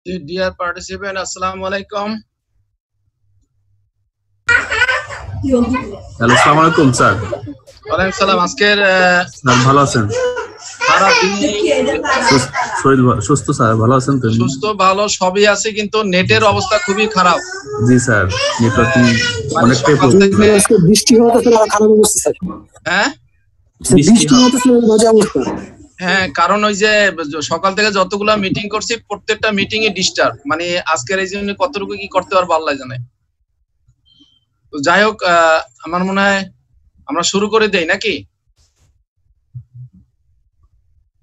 Dear participant, Assalamu alaikum. Hello, আসসালামু আলাইকুম sir. ওয়ালাইকুম সালাম। আজকের স্যার ভালো আছেন? সারা দিন শরীর সুস্থ স্যার, ভালো আছেন তো? সুস্থ ভালো সবই আছে, কিন্তু নেটের অবস্থা খুবই খারাপ। জি স্যার, নেটওয়ার্কিং অনেকটাই সকাল থেকে আজকে বৃষ্টি হতেছে, খারাপ অবস্থা স্যার। হ্যাঁ বৃষ্টি হতেছে, বাজে অবস্থা। হ্যাঁ, কারণ ওই যে সকাল থেকে যতগুলা মিটিং করছি প্রত্যেকটা মিটিং এ ডিস্টার্ব, মানে আজকের এই জন্য কতটুকু কি করতে পারবো আল্লাহ জানে। তো যাই হোক, আমার মনে হয় আমরা শুরু করে দেই নাকি?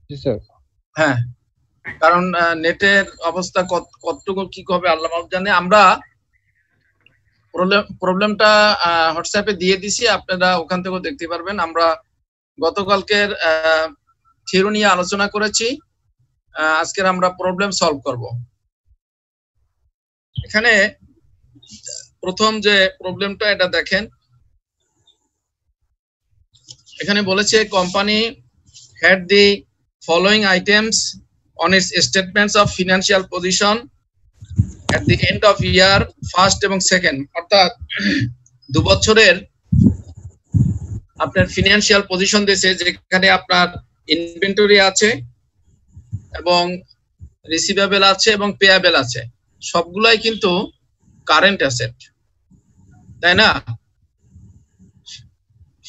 জি স্যার। হ্যাঁ, কারণ নেটের অবস্থা কতটুকু কি হবে আল্লাহ জানে। আমরা প্রবলেমটা হোয়াটসঅ্যাপে দিয়ে দিছি, আপনারা ওখান থেকেও দেখতে পারবেন। আমরা গতকালকের থিওরি নিয়ে আলোচনা করেছি, আজকের আমরা প্রবলেম সলভ করব। এখানে প্রথম যে প্রবলেমটা এটা দেখেন, এখানে বলেছে company had the following items on its statements of financial position at the end of year first এবং সেকেন্ড, অর্থাৎ 2 বছরের আপনার ফিনান্সিয়াল পজিশন দিয়েছে, যেখানে আপনার ইনভেন্টরি আছে এবং রিসিভেবল আছে এবং পেয়াবেল আছে, সবগুলাই কিন্তু কারেন্ট অ্যাসেট, তাই না?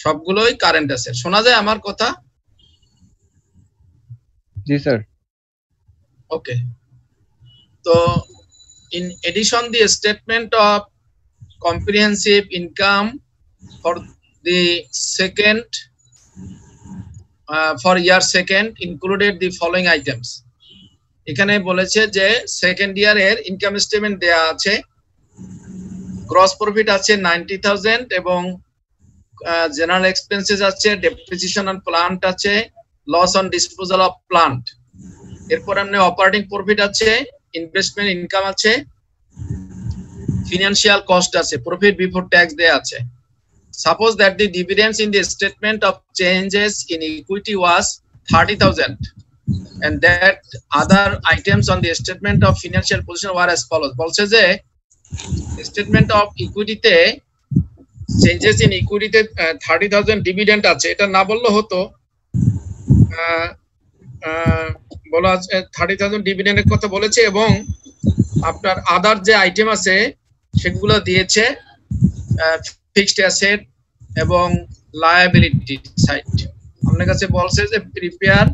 সবগুলোই কারেন্ট অ্যাসেট। শোনা যায় আমার কথা? জি স্যার। ওকে, তো in addition the statement of comprehensive income for the second for year second included the following items. এখানে বলেছে যে সেকেন্ড ইয়ারের ইনকাম স্টেটমেন্ট দেয়া আছে, গ্রস প্রফিট আছে 90,000 এবং জেনারেল এক্সপেন্সেস আছে, ডেপ্রিসিয়েশন অন প্লান্ট আছে, loss on disposal of plant. এরপর আপনি অপারেটিং প্রফিট আছে, ইনভেস্টমেন্ট ইনকাম আছে, ফিনান্সিয়াল কস্ট আছে, প্রফিট বিফোর ট্যাক্স দেয়া আছে। Suppose that the dividends in the statement of changes in equity was 30,000 and that other items on the statement of financial position were as follows. বলছে যে statement of ইকুইটিতে changes in ইকুইটিতে 30,000 dividend আছে, এটা না বললে হতো, বলা আছে 30,000 ডিভিডেন্ডের কথা বলেছে, এবং আপনার আদার যে আইটেম আছে সেগুলো দিয়েছে ফিক্সড অ্যাসেট এবং লায়াবিলিটি সাইড। আপনার কাছে বলছে যে prepare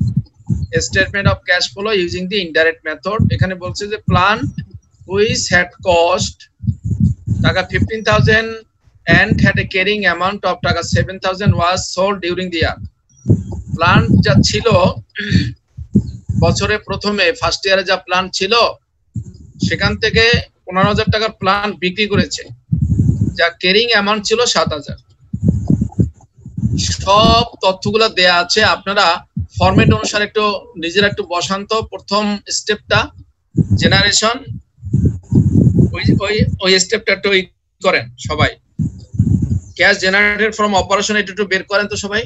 statement of cash flow using the indirect method. এখানে বলছে যে প্লান্ট হুইচ হ্যাড কস্ট টাকা 15,000 and had a carrying amount of টাকা 7,000 was sold during the year. Plant যা ছিল বছরে প্রথমে ফার্স্ট ইয়ারে যা প্লান্ট ছিল সেখান থেকে 15,000 টাকার প্লান্ট বিক্রি করেছে, যা ক্যারিং অ্যামাউন্ট ছিল 7,000। সব তথ্যগুলো দেয়া আছে, আপনারা ফরম্যাট অনুসারে একটু নিজেরা একটু বসান্ত। প্রথম স্টেপটা জেনারেশন, ওই স্টেপটা একটু করেন সবাই। ক্যাশ জেনারেটেড ফ্রম অপারেশন এটা একটু বের করেন তো সবাই,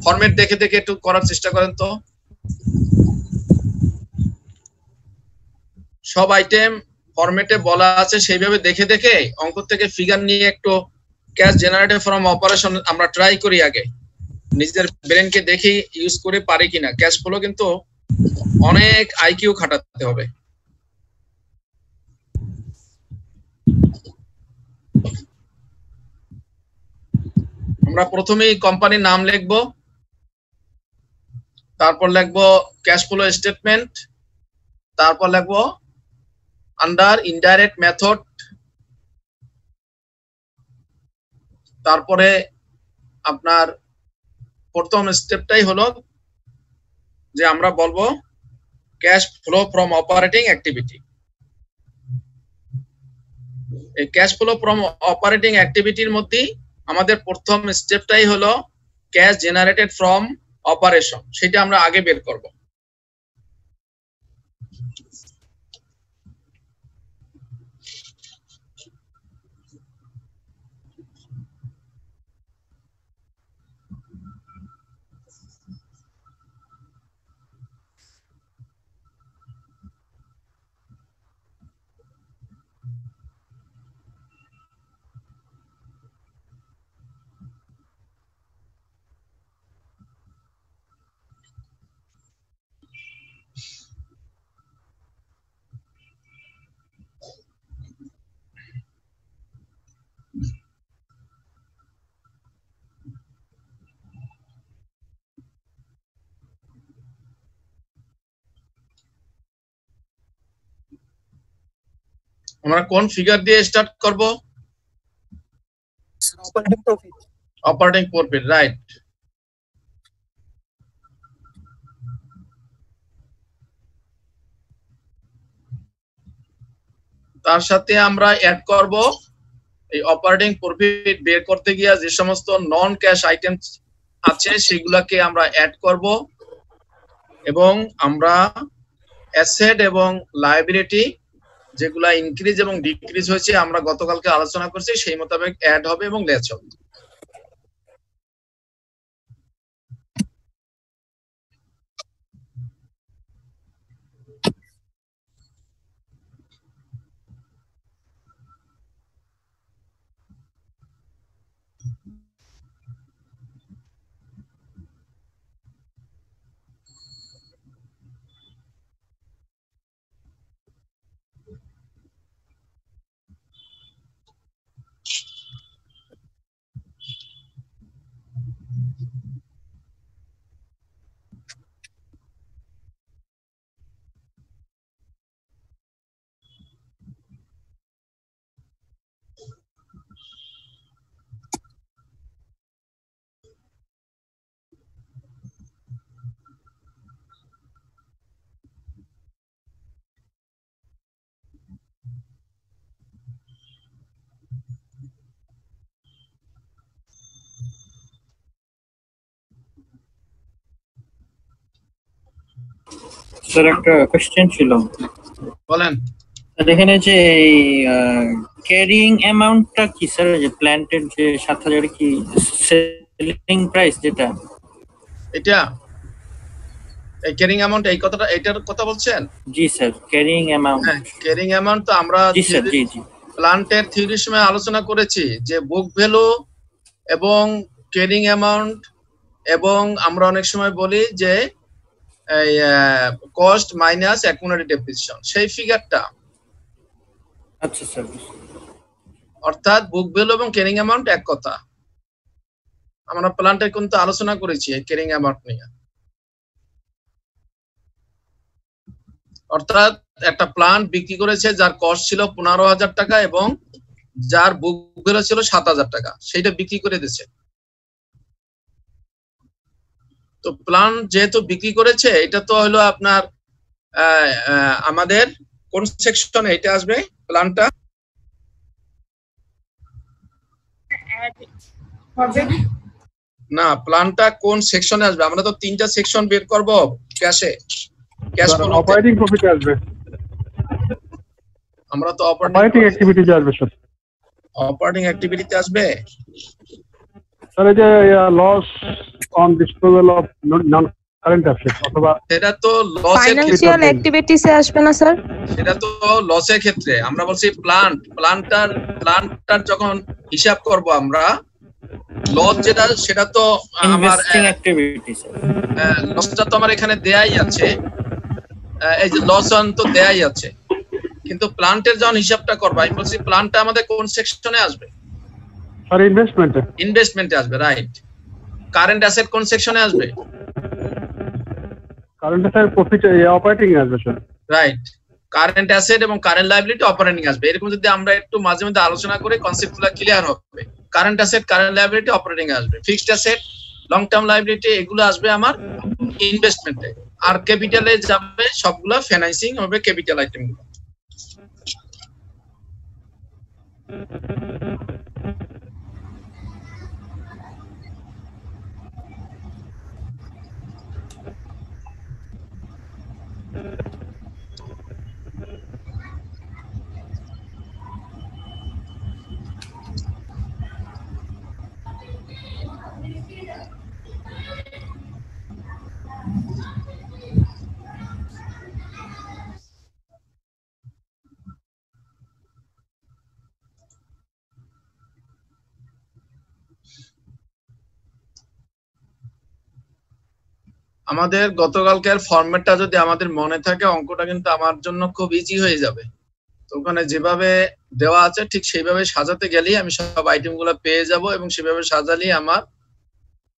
ফরম্যাট দেখে দেখে একটু করার চেষ্টা করেন তো। সব আইটেম ফরম্যাটে বলা আছে, সেইভাবে দেখে দেখে অঙ্ক থেকে ফিগার নিয়ে একটু ক্যাশ জেনারেটেড ফ্রম অপারেশন আমরা ট্রাই করি, আগে নিজেদের ব্রেনকে দেখি ইউজ করে পারি কিনা। ক্যাশ ফ্লো কিন্তু অনেক আইকিউ খাটাতে হবে। আমরা প্রথমেই কোম্পানির নাম লিখবো, তারপর লিখবো ক্যাশ ফ্লো স্টেটমেন্ট, তারপর লিখবো আন্ডার ইনডাইরেক্ট মেথড, তারপরে আপনার প্রথম স্টেপটাই হলো যে আমরা বলবো cash flow from operating activity. এই ক্যাশ ফ্লো ফ্রম অপারেটিং অ্যাক্টিভিটির মধ্যে আমাদের প্রথম স্টেপটাই হলো ক্যাশ জেনারেটেড ফ্রম অপারেশন, সেটা আমরা আগে বের করব। আমরা কোন ফিগার দিয়ে স্টার্ট করব? Operating profit. Operating profit, right. তার সাথে আমরা অ্যাড করব এই অপারেটিং প্রফিট বের করতে গিয়ে যে সমস্ত নন ক্যাশ আইটেম আছে সেগুলোকে আমরা অ্যাড করব, এবং আমরা অ্যাসেট এবং লায়াবিলিটি যেগুলা ইনক্রিজ এবং ডিক্রিজ হয়েছে আমরা গতকালকে আলোচনা করছি সেই মোতাবেক অ্যাড হবে এবং লেস হবে। স্যার একটা কোশ্চেন ছিল, বলেন। এখানে যে ক্যারিং অ্যামাউন্টটা কি স্যার? যে প্ল্যান্টের যে 7,000 কি সেলিং প্রাইস যেটা, এটা এই ক্যারিং অ্যামাউন্ট, এই কথাটা এটার কথা বলছেন? জি স্যার, ক্যারিং অ্যামাউন্ট। হ্যাঁ, ক্যারিং অ্যামাউন্ট তো আমরা জি স্যার, জি জি প্ল্যান্টের থিওরির সময় আলোচনা করেছি যে বুক ভ্যালু এবং ক্যারিং অ্যামাউন্ট, এবং আমরা অনেক সময় বলি যে এই কস্ট মাইনাস অ্যাকুমুলেটেড ডেপ্রিসিয়েশন, সেই ফিগারটা। আচ্ছা স্যার। অর্থাৎ বুক ভ্যালু এবং ক্যারিং অ্যামাউন্ট এক কথা। আমরা প্ল্যান্টে কিন্তু আলোচনা করেছি এই ক্যারিং অ্যামাউন্ট নিয়ে। অর্থাৎ একটা প্ল্যান্ট বিক্রি করেছে যার কস্ট ছিল 15,000 টাকা এবং যার বুক ভ্যালু ছিল 7,000 টাকা, সেইটা বিক্রি করে দিয়েছে। তো প্ল্যান্ট যেহেতু বিক্রি করেছে, এটা তো হলো আপনার আমাদের কোন সেকশনে এটা আসবে প্ল্যান্টটা? না, প্ল্যানটা কোন সেকশনে আসবে? আমরা তো 3টা সেকশন বের করব ক্যাশে, ক্যাশ ফ্লো। অপারেটিং প্রফিট আসবে, আমরা তো অপারেটিং অ্যাক্টিভিটিতে আসবে স্যার। অপারেটিং অ্যাক্টিভিটিতে আসবে স্যার এই যে loss on disposal of non current asset অথবা সেটা তো লসের ফাইনান্সিয়াল অ্যাক্টিভিটিসে আসবে না স্যার? সেটা তো লসের ক্ষেত্রে। আমরা বলছি প্ল্যান্টটার যখন হিসাব করব আমরা, লস যেটা সেটা তো আমার ইনভেস্টিং অ্যাক্টিভিটি স্যার, লসটা তো আমার এখানে দেয়াই আছে, এই যে লস অন তো দেয়াই আছে, কিন্তু প্ল্যান্টের যখন হিসাবটা করব আমি বলছি প্ল্যান্টটা আমাদের কোন সেকশনে আসবে? স্যার ইনভেস্টমেন্টে। ইনভেস্টমেন্টে আসবে, রাইট। কারেন্ট অ্যাসেট কোন সেকশনে আসবে? কারেন্ট অ্যাসেট প্রফিট অপারেটিং এ আসবে স্যার, রাইট। কারেন্ট অ্যাসেট এবং কারেন্ট লায়াবিলিটি অপারেটিং আসবে। এরকম যদি আমরা একটু মাঝে মধ্যে আলোচনা করি কনসেপ্টগুলো ক্লিয়ার হবে। Current asset, current liability operating আসবে, fixed asset, long term liability এগুলো আসবে আমার ইনভেস্টমেন্টে, আর ক্যাপিটালে যাবে সবগুলো ফাইন্যান্সিং হবে ক্যাপিটাল আইটেমগুলো। আমাদের গতকালকের ফরম্যাটটা যদি আমাদের মনে থাকে, অঙ্কটা কিন্তু আমার জন্য খুব ইজি হয়ে যাবে। তো ওখানে যেভাবে দেওয়া আছে ঠিক সেইভাবে সাজাতে গেলেই আমি সব আইটেমগুলো পেয়ে যাব, এবং সেভাবে সাজালেই আমার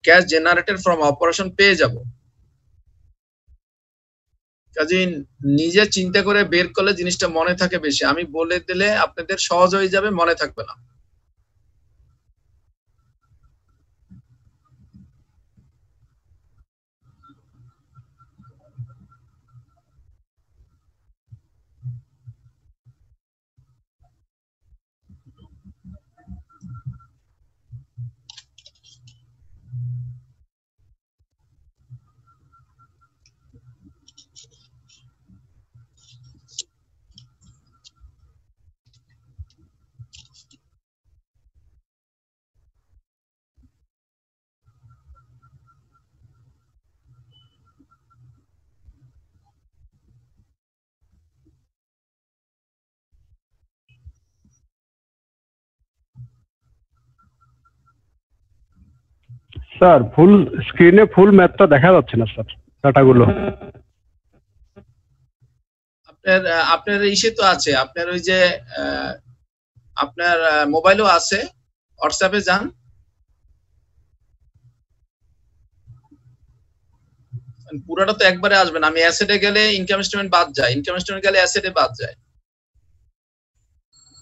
ক্যাশ জেনারেটেড ফ্রম অপারেশন পেয়ে যাব। কাজেই নিজে চিন্তা করে বের করলে জিনিসটা মনে থাকে বেশি। আমি বলে দিলে আপনাদের সহজ হয়ে যাবে, মনে থাকবে না। স্যার ফুল স্ক্রিনে ফুল ম্যাথটা দেখা যাচ্ছে না স্যার, ডাটাগুলো। আপনার ইসে তো আছে, আপনার ওই যে আপনার মোবাইলও আছে, হোয়াটসঅ্যাপে যান। পুরোটা তো একবারে আসবে না। আমি অ্যাসেটে গেলে ইনকাম স্টেটমেন্ট বাদ যায়, ইনকাম স্টেটমেন্ট গেলে অ্যাসেটে বাদ যায়।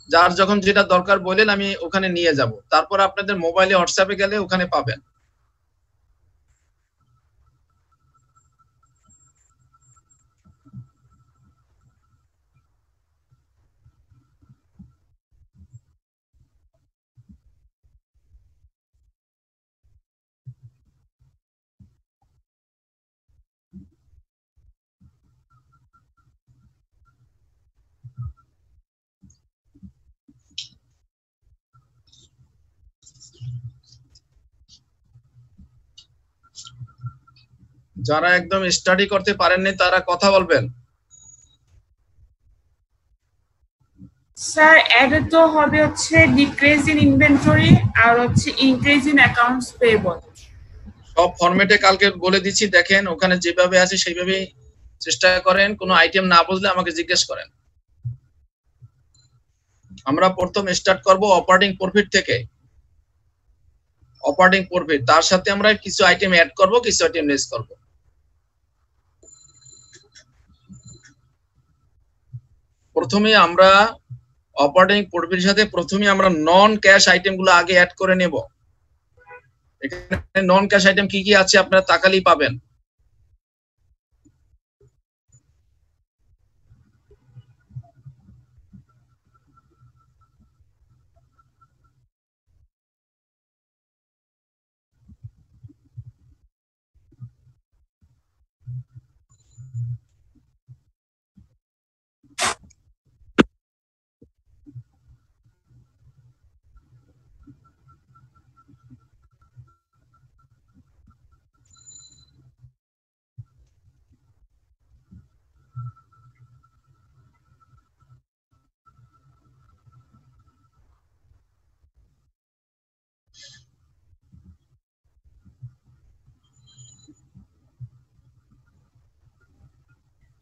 যার যখন যেটা দরকার বলেন আমি ওখানে নিয়ে যাব, তারপর আপনাদের মোবাইলে হোয়াটসঅ্যাপে গেলে ওখানে পাবেন। যারা একদম স্টাডি করতে পারেননি তারা কথা বলবেন। স্যার এর তো হবে হচ্ছে ডিক্রিজ ইন ইনভেন্টরি আর হচ্ছে ইনক্রিজ ইন অ্যাকাউন্টস পেয়েবল। সব ফরম্যাটে কালকে বলে দিচ্ছি, দেখেন ওখানে যেভাবে আছে সেইভাবে চেষ্টা করেন। কোনো আইটেম না বুঝলে আমাকে জিজ্ঞেস করেন। আমরা প্রথম স্টার্ট করব অপারেটিং প্রফিট থেকে। অপারেটিং প্রফিট, তার সাথে আমরা কিছু আইটেম অ্যাড করব, কিছু আইটেম লেস করব। প্রথমে আমরা অপারেটিং প্রফিটের সাথে প্রথমে আমরা নন ক্যাশ আইটেম গুলো আগে অ্যাড করে নেব। এখানে নন ক্যাশ আইটেম কি কি আছে আপনারা তাকালেই পাবেন।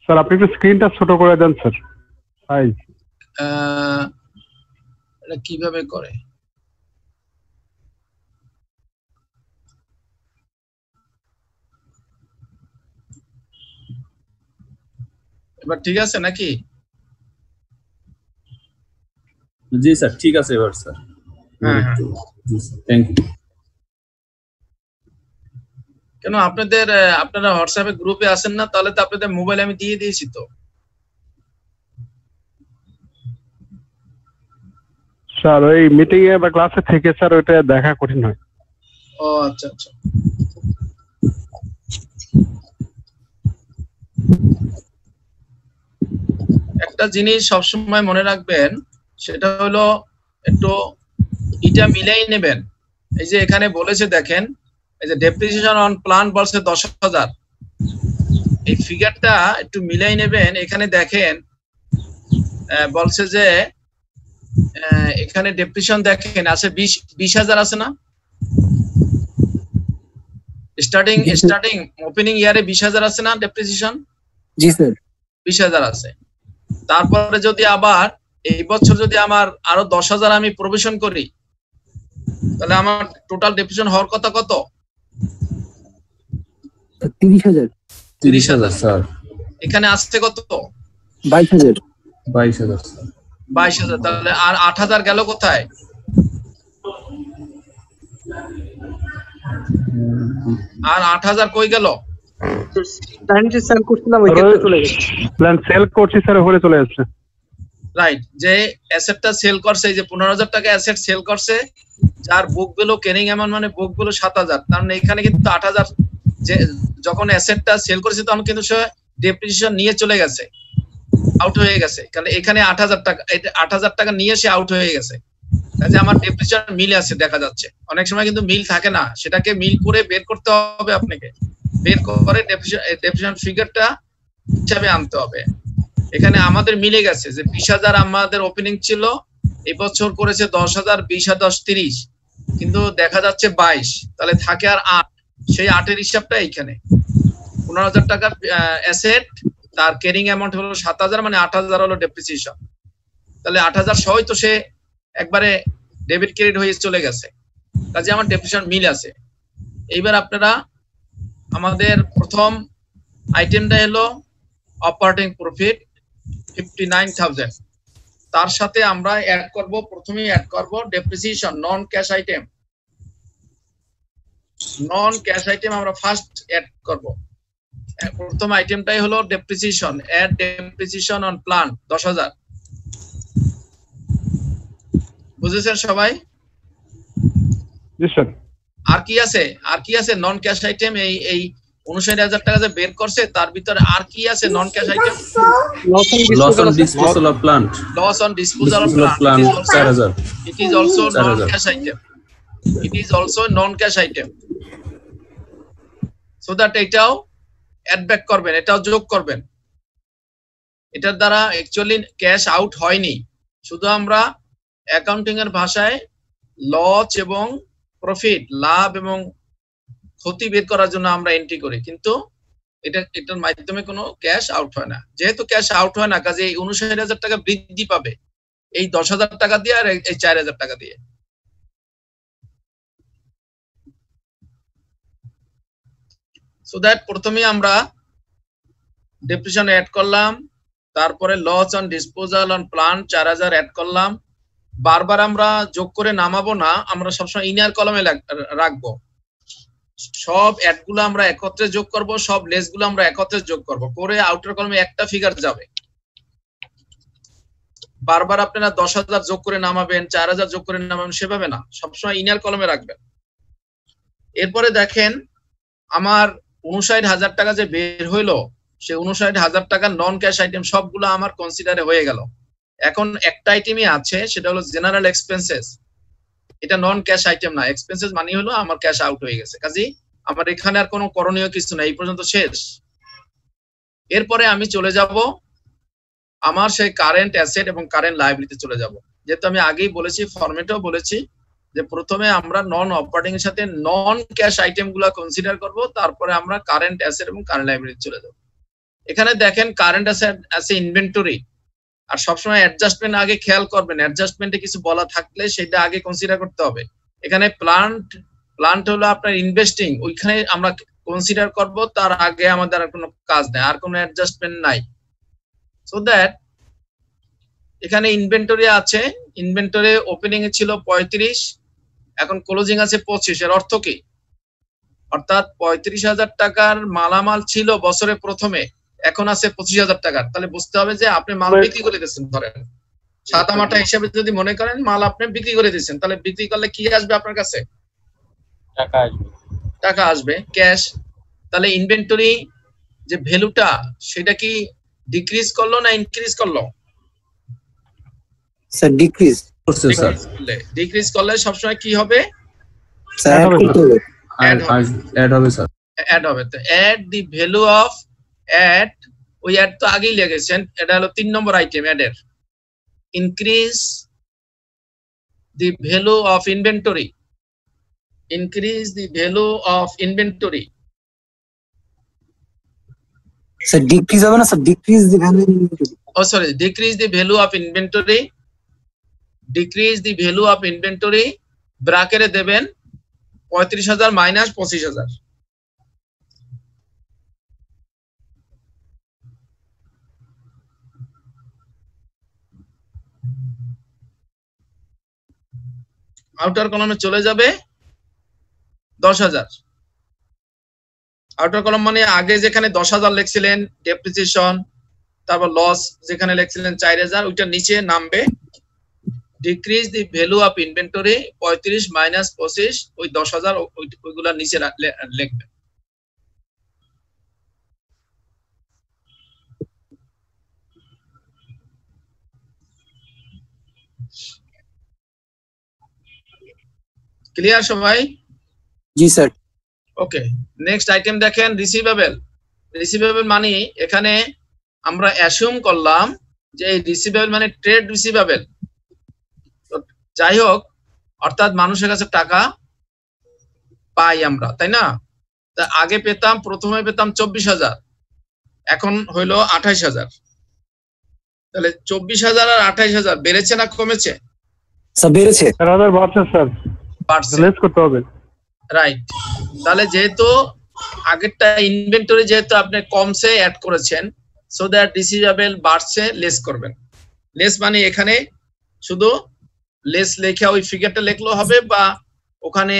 স্যার আপনি একটু স্ক্রিনটা ছোট করে দেন স্যার, সাইজ। এটা কিভাবে করে? এবার ঠিক আছে নাকি? জি স্যার, ঠিক আছে এবার স্যার। হ্যাঁ, থ্যাংক ইউ। কেন আপনারা হোয়াটসঅ্যাপে গ্রুপে আছেন না? তাহলে তো আপনাদের মোবাইল আমি দিয়ে দিয়েছি তো। স্যার ওই মিটিং এ বা ক্লাসে থেকে স্যার ওইটা দেখা কঠিন হয়। ও আচ্ছা আচ্ছা। একটা জিনিস সবসময় মনে রাখবেন, সেটা হলো একটু এটা মিলাই নেবেন। এই যে এখানে বলেছে দেখেন, এই যে ডেপ্রিসিয়েশন অন প্লান্ট বলছে 10,000, এই ফিগারটা একটু মিলাই নেবেন। এখানে দেখেন বলছে যে এখানে ডেপ্রিসিয়েশন দেখেন আছে 20,000 আছে না? স্টার্টিং ওপেনিং ইয়ারে 20,000 আছে না ডেপ্রিসিয়েশন? জি স্যার। 20,000 আছে। তারপরে যদি আবার এই বছর যদি আমার আরো 10,000 আমি প্রভিশন করি, তাহলে আমার টোটাল ডেপ্রিসিয়েশন হওয়ার কথা কত? 30,000। 30,000 স্যার। এখানে আসছে কত? 22,000। 22,000 22,000। তাহলে আর 8,000 গেল কোথায়? আর 8,000 কই গেল? প্ল্যান্টে সেল করছিলাম ওই ক্ষেত্রে চলে গেছে। প্ল্যান সেল করছি স্যার, ওখানে চলে যাচ্ছে। রাইট, যে অ্যাসেটটা সেল করছে, এই যে 15,000 টাকা অ্যাসেট সেল করছে, যার বুক ভ্যালু ক্যারিং অ্যামাউন্ট মানে বুক ভ্যালু 7,000, তার মানে এখানে কিন্তু 8,000, যে যখন অ্যাসেটটা সেল করেছে তখন কিন্তু সে ডেপ্রিসিয়েশন নিয়ে চলে গেছে, আউট হয়ে গেছে, কারণ এখানে 8,000 টাকা, 8,000 টাকা নিয়ে সে আউট হয়ে গেছে। কাজে আমার ডেপ্রিসিয়েশন মিল আছে দেখা যাচ্ছে। অনেক সময় কিন্তু মিল থাকে না, সেটাকে মিল করে বের করতে হবে আপনাকে, বের করে ডেপ্রিসিয়েশন ফিগারটা হিসাবে আনতে হবে। এখানে আমাদের মিলে গেছে যে 20,000 আমাদের ওপেনিং ছিল, এই বছর করেছে 10,000, 20 10 30, কিন্তু দেখা যাচ্ছে 22, তাহলে থাকে আর 8, সেই 8 এর হিসাবটা এইখানে। 15,000 টাকার অ্যাসেট, তার ক্যারিং অ্যামাউন্ট হলো 7,000, মানে 8,000 হলো ডেপ্রিসিয়েশন। তাহলে 8,000 সহই তো সে একবারে ডেবিট ক্রেডিট হয়ে চলে গেছে, কাজে আমার ডেপ্রিসিয়েশন মিল আছে। এইবার আপনারা আমাদের প্রথম আইটেমটা হলো অপারেটিং প্রফিট 59,000, তার সাথে আমরা অ্যাড করব, প্রথমেই অ্যাড করব depreciation, non cash item. Non cash item আমরা ফার্স্ট অ্যাড করব। প্রথম আইটেমটাই হলো depreciation, add depreciation on plant 10,000। বুঝেছেন সবাই? জি স্যার। আর কি আছে? আর কি আছে নন ক্যাশ আইটেম? এই 59,000 টাকা যে বের করছে তার ভিতরে আর কি আছে non cash item? Loss on disposal of plant, loss on disposal of plant plant 4,000, it is also 4,000 non cash item. It is also non cash item, so that এটাও অ্যাড ব্যাক করবেন, এটাও যোগ করবেন। এটার দ্বারা অ্যাকচুয়ালি ক্যাশ আউট হয়নি, শুধু আমরা অ্যাকাউন্টিং এর ভাষায় লস এবং প্রফিট, লাভ এবং ক্ষতি বের করার জন্য আমরা এন্ট্রি করি, কিন্তু এটার মাধ্যমে কোনো ক্যাশ আউট হয় না। যেহেতু ক্যাশ আউট হয় না, কাজে এই 59,000 টাকা বৃদ্ধি পাবে এই 10,000 টাকা দিয়ে আর এই 4,000 টাকা দিয়ে। সো দ্যাট প্রথমে আমরা ডেপ্রিসিয়েশন অ্যাড করলাম, তারপরে loss on disposal on plant 4,000 add করলাম। বারবার আমরা যোগ করে নামাবো না, আমরা সবসময় ইনার কলামে রাখবো। সব অ্যাড গুলো আমরা একত্রে যোগ করব, সব লেস গুলো আমরা একত্রে যোগ করব, করে আউটার কলামে একটা ফিগার যাবে। বারবার আপনারা 10,000 যোগ করে নামাবেন, 4,000 যোগ করে নামাবেন, সেভাবে না, সবসময় ইনার কলামে রাখবেন। এরপরে দেখেন আমার 59,000 টাকা যে বের হইলো, সে 59,000 টাকা নন ক্যাশ আইটেম সবগুলো আমার কনসিডারে হয়ে গেল। এখন একটা আইটেমই আছে, সেটা হলো জেনারেল এক্সপেন্সেস। এটা নন ক্যাশ আইটেম না, এক্সপেন্সেস মানে হলো আমার ক্যাশ আউট হয়ে গেছে, কাজেই আমার এখানে আর কোনো করণীয় কিছু নাই, এই পর্যন্ত শেষ। এরপরে আমি চলে যাব আমার সেই কারেন্ট অ্যাসেট এবং কারেন্ট লায়াবিলিটি চলে যাব। যেহেতু আমি আগেই বলেছি, ফরম্যাটেও বলেছি যে প্রথমে আমরা নন অপারেটিং এর সাথে নন ক্যাশ আইটেম গুলা কনসিডার করব, তারপরে আমরা কারেন্ট অ্যাসেট এবং কারেন্ট লায়াবিলিটি চলে যাব। এখানে দেখেন কারেন্ট অ্যাসেট আছে ইনভেন্টরি, আর সবসময় অ্যাডজাস্টমেন্ট আগে খেয়াল করবেন, অ্যাডজাস্টমেন্টে কিছু বলা থাকলে সেটা আগে কনসিডার করতে হবে। এখানে প্ল্যান্ট হলো আপনার ইনভেস্টিং, ওইখানে আমরা কনসিডার করব, তার আগে আমাদের আর কোনো কাজ নেই, আর কোনো অ্যাডজাস্টমেন্ট নাই। সো দ্যাট এখানে ইনভেন্টরি আছে, ইনভেন্টরি ওপেনিং এ ছিল 35, এখন ক্লোজিং আছে 25। এর অর্থ কি? অর্থাৎ 35,000 টাকার মালামাল ছিল বছরের প্রথমে, এখন আছে 25,000 টাকার। তাহলে বুঝতে হবে যে আপনি মাল বিক্রি করে দিচ্ছেন, ধরেন সাদা মাটা হিসাবে যদি মনে করেন মাল আপনি বিক্রি করে দিচ্ছেন, তাহলে বিক্রি করলে কি আসবে আপনার কাছে? টাকা আসবে, ক্যাশ। তাহলে ইনভেন্টরি যে ভ্যালুটা, সেটা কি ডিক্রিজ করলো না ইনক্রিজ করলো? স্যার ডিক্রিজ করছে স্যার, ডিক্রিজ করলে সবসময় কি হবে? স্যার অ্যাড হবে স্যার, অ্যাড হবে। তো add the value of add, ওই অ্যাড তো আগেই লিখেছেন, এটা হলো 3 নম্বর আইটেম অ্যাডের। Increase the value of inventory, increase the value of inventory. Sir decrease হবে না sir, decrease the value in inventory. Oh sorry, decrease the value of inventory, decrease the value of inventory, ব্র্যাকেটে দেবেন 35,000 minus 25,000। Outer কলামে চলে যাবে 10,000। Outer column মানে আগে যেখানে 10,000 লিখছিলেন ডেপ্রিসিয়েশন, তারপর লস যেখানে লিখছিলেন 4,000, ওইটা নিচে নামবে decrease the value of inventory 35 minus 25, ওই 10,000 ওইগুলা নিচে লিখবে। ক্লিয়ার সবাই? জি স্যার। ওকে, নেক্সট আইটেম দেখেন রিসিভেবল। রিসিভেবল মানে এখানে আমরা অ্যাসিউম করলাম যে এই রিসিভেবল মানে ট্রেড রিসিভেবল। যাই হোক, অর্থাৎ মানুষের কাছে টাকা পাই আমরা, তাই না? তা আগে পেতাম, প্রথমে পেতাম 24,000, এখন হইলো 28,000। তাহলে 24,000 আর 28,000 বেড়েছে না কমেছে? স্যার বেড়েছে। স্যার আদার বাড়ছে স্যার, বাড়ছে, লেস করতে হবে। রাইট। তাহলে যেহেতু আগেরটা ইনভেন্টরি যেহেতু আপনি কমসে অ্যাড করেছেন, সো দ্যাট রিসিভেবল বাড়ছে, লেস করবেন। লেস মানে এখানে শুধু লেস লেখা ওই ফিগারটা লিখলেও হবে, বা ওখানে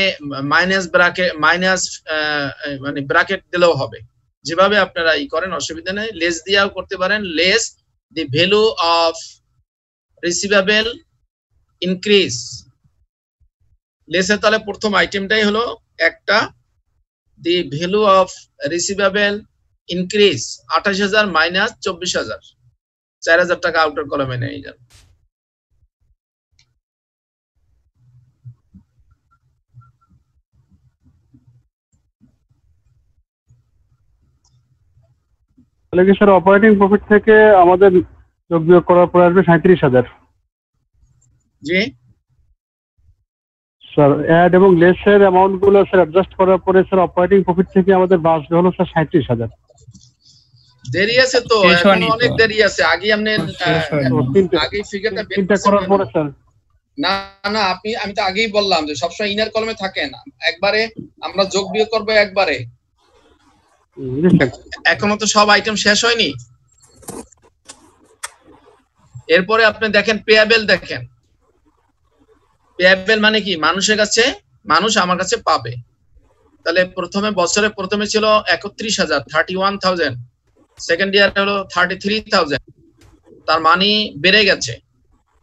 মাইনাস ব্র্যাকেট মানে ব্র্যাকেট দিলেও হবে, যেভাবে আপনারা ই করেন অসুবিধা নেই। লেস দিয়েও করতে পারেন। Less the value of receivable increase. লেসের তাহলে প্রথম আইটেমটাই হলো একটা, the value of receivable increase 28,000 minus 24,000, 4,000 টাকা আউটার কলামে নিয়ে যান। তাহলে কি স্যার অপারেটিং প্রফিট থেকে আমাদের যোগ বিয়োগ করার পর আসবে 37,000? জি স্যার অ্যাড এবং লেসের অ্যামাউন্ট গুলো স্যার অ্যাডজাস্ট করার পরে স্যার অপারেটিং প্রফিট থেকে আমাদের বাঁচবে হলো স্যার 37,000। দেরি আছে তো, এখন অনেক দেরি আছে। আগে আপনি আগে ফিগারটা বের করার পরে স্যার। না না, আমি তো আগেই বললাম যে সবসময় ইনার কলমে থাকেন, একবারে আমরা যোগ বিয়োগ করবো একবারে। এখনো তো সব আইটেম শেষ হয়নি। এরপরে আপনি দেখেন পেয়াবেল। দেখেন পেয়াবেল মানে কি, মানুষের কাছে, মানুষ আমার কাছে পাবে। তাহলে প্রথমে বছরে প্রথমে ছিল 31,000, 31,000, সেকেন্ড ইয়ার হলো 33,000। তার মানে বেড়ে গেছে,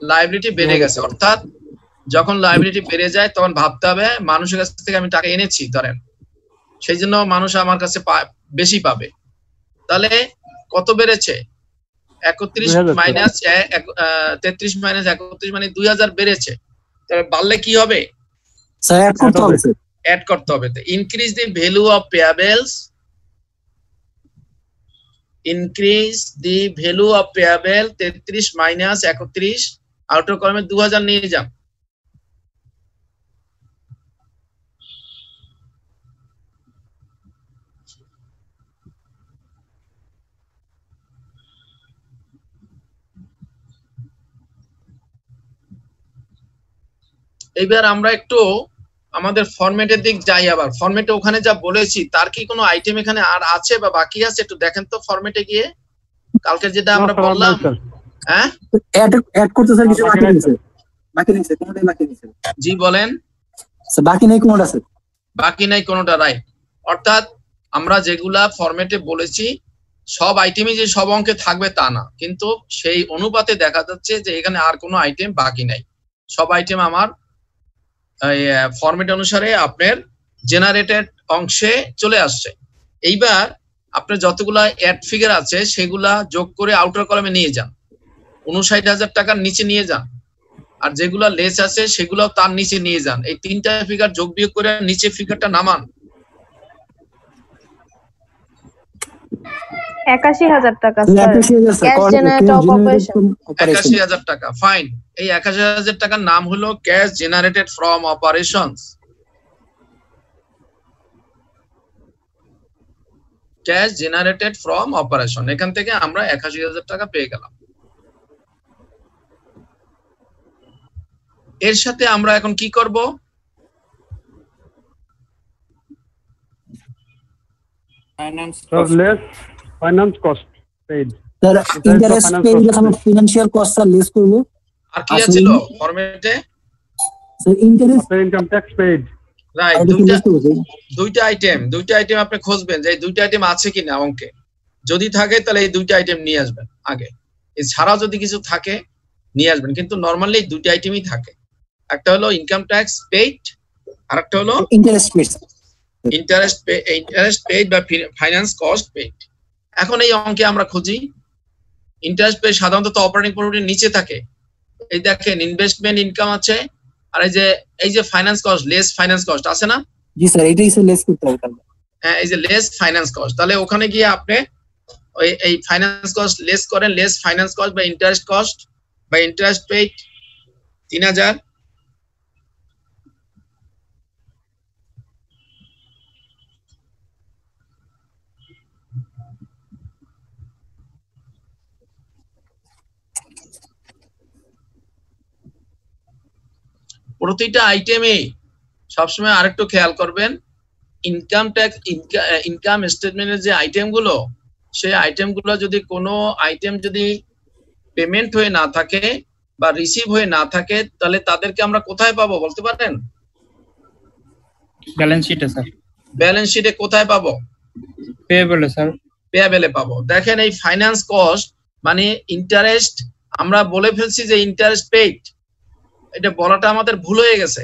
লাইবিলিটি বেড়ে গেছে। অর্থাৎ যখন লাইবিলিটি বেড়ে যায় তখন ভাবতে হবে মানুষের কাছ থেকে আমি টাকা এনেছি ধরেন, সেই জন্য মানুষ আমার কাছে বেশি পাবে। তাহলে কত বেড়েছে? 31 মাইনাস 33 মাইনাস 31 মানে 2,000 বেড়েছে। তাহলে বাড়লে কি হবে? স্যার অ্যাড করতে হবে। স্যার অ্যাড করতে হবে। তো increase the value of payables, increase the value of payable 33 minus 31, outer কলামে 2,000 নিয়ে যান। এইবার আমরা একটু আমাদের ফরম্যাটের দিক যাই। আবার ফরম্যাটে ওখানে যা বলেছি তার কি কোনো আইটেম এখানে আর আছে বা বাকি আছে? একটু দেখেন তো ফরম্যাটে গিয়ে, কালকে যেটা আমরা বললাম। হ্যাঁ অ্যাড করতে স্যার কিছু বাকি নেই স্যার। বাকি নেই স্যার, কোনটাই বাকি নেই স্যার। জি বলেন। স্যার বাকি নেই কোনটা স্যার? বাকি নাই কোনোটা, রাইট। অর্থাৎ আমরা যেগুলা ফরম্যাটে বলেছি সব আইটেমই যে সব অঙ্কে থাকবে তা না, কিন্তু সেই অনুপাতে দেখা যাচ্ছে যে এখানে আর কোনো আইটেম বাকি নাই। সব আইটেম আমার ফরম্যাট অনুসারে আপনার জেনারেটেড অংশে চলে আসছে। এইবার আপনার যতগুলা অ্যাড ফিগার আছে সেগুলা যোগ করে আউটার কলামে নিয়ে যান, 59,000 টাকার নিচে নিয়ে যান। আর যেগুলা লেস আছে সেগুলাও তার নিচে নিয়ে যান। এই তিনটা ফিগার যোগ বিয়োগ করে নিচে ফিগারটা নামান। 81,000 টাকা sir. Cash generate of operation 81,000 টাকা, ফাইন। এই 81,000 টাকার নাম হলো cash generated from operations. Cash generated from operation, এখান থেকে আমরা 81,000 টাকা পেয়ে গেলাম। এর সাথে আমরা এখন কি করব? Finance cost paid. Sir interest paid আমরা ফিনান্সিয়াল কস্ট স্যার লেস করব। আর কি ছিল ফরম্যাটে? So interest after income tax paid. Right, আর দুইটা আইটেম আপনি খুঁজবেন যে এই দুইটা আইটেম আছে কিনা অঙ্কে। যদি থাকে তাহলে এই দুইটা আইটেম নিয়ে আসবেন আগে, এছাড়া যদি কিছু থাকে নিয়ে আসবেন, কিন্তু নরমালি এই দুইটা আইটেমই থাকে। একটা হলো ইনকাম ট্যাক্স পেইড, আর একটা হলো interest paid. ইন্টারেস্ট পেইড বা ফাইন্যান্স কস্ট পেইড। এখন এই অঙ্কে আমরা খুঁজি ইন্টারেস্ট পেইড সাধারণত অপারেটিং প্রফিটের নিচে থাকে। এই দেখেন ইনভেস্টমেন্ট ইনকাম আছে, আর এই যে finance cost, less finance cost আছে না? জি স্যার, এটাই স্যার লেস করতে হবে তাহলে। হ্যাঁ, এই যে লেস ফাইন্যান্স কস্ট, তাহলে ওখানে গিয়ে আপনি এই ফাইন্যান্স কস্ট লেস করেন, লেস ফাইন্যান্স কস্ট বা ইন্টারেস্ট কস্ট বা ইন্টারেস্ট পেইড 3000। প্রতিটা আইটেমে সবসময় আরেকটু খেয়াল করবেন, ইনকাম স্টেটমেন্টের যে আইটেমগুলো, সেই আইটেমগুলো যদি কোনো আইটেম যদি পেমেন্ট হয়ে না থাকে বা রিসিভ হয়ে না থাকে, তাহলে তাদেরকে আমরা কোথায় পাবো বলতে পারেন? ব্যালেন্স শিটে স্যার। ব্যালেন্স শিটে কোথায় পাবো? পেয়েবলে স্যার। পেয়াবেলে পাবো। দেখেন এই ফাইন্যান্স কস্ট মানে ইন্টারেস্ট, আমরা বলে ফেলছি যে ইন্টারেস্ট পেইড, এটা বলাটা আমাদের ভুল হয়ে গেছে,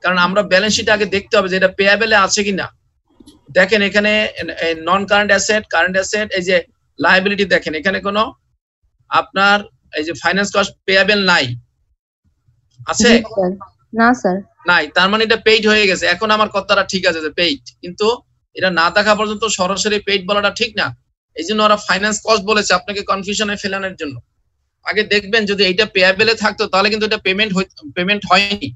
কারণ আমরা ব্যালেন্স শিট আগে দেখতে হবে যে এটা পেয়াবেলে আছে কিনা। দেখেন এখানে নন কারেন্ট অ্যাসেট, কারেন্ট অ্যাসেট, এই যে লায়াবিলিটি দেখেন এখানে কোনো আপনার এই যে ফাইন্যান্স কস্ট পেয়াবেল নাই, আছে? না স্যার। নাই, তার মানে এটা পেইড হয়ে গেছে। এখন আমার কথাটা ঠিক আছে যে পেইড, কিন্তু এটা না দেখা পর্যন্ত সরাসরি পেইড বলাটা ঠিক না। এই জন্য ওরা ফাইন্যান্স কস্ট বলেছে আপনাকে কনফিউশনে ফেলানোর জন্য। আগে দেখবেন যদি এইটা পেয়াবেলে থাকতো তাহলে কিন্তু এটা পেমেন্ট হয়নি।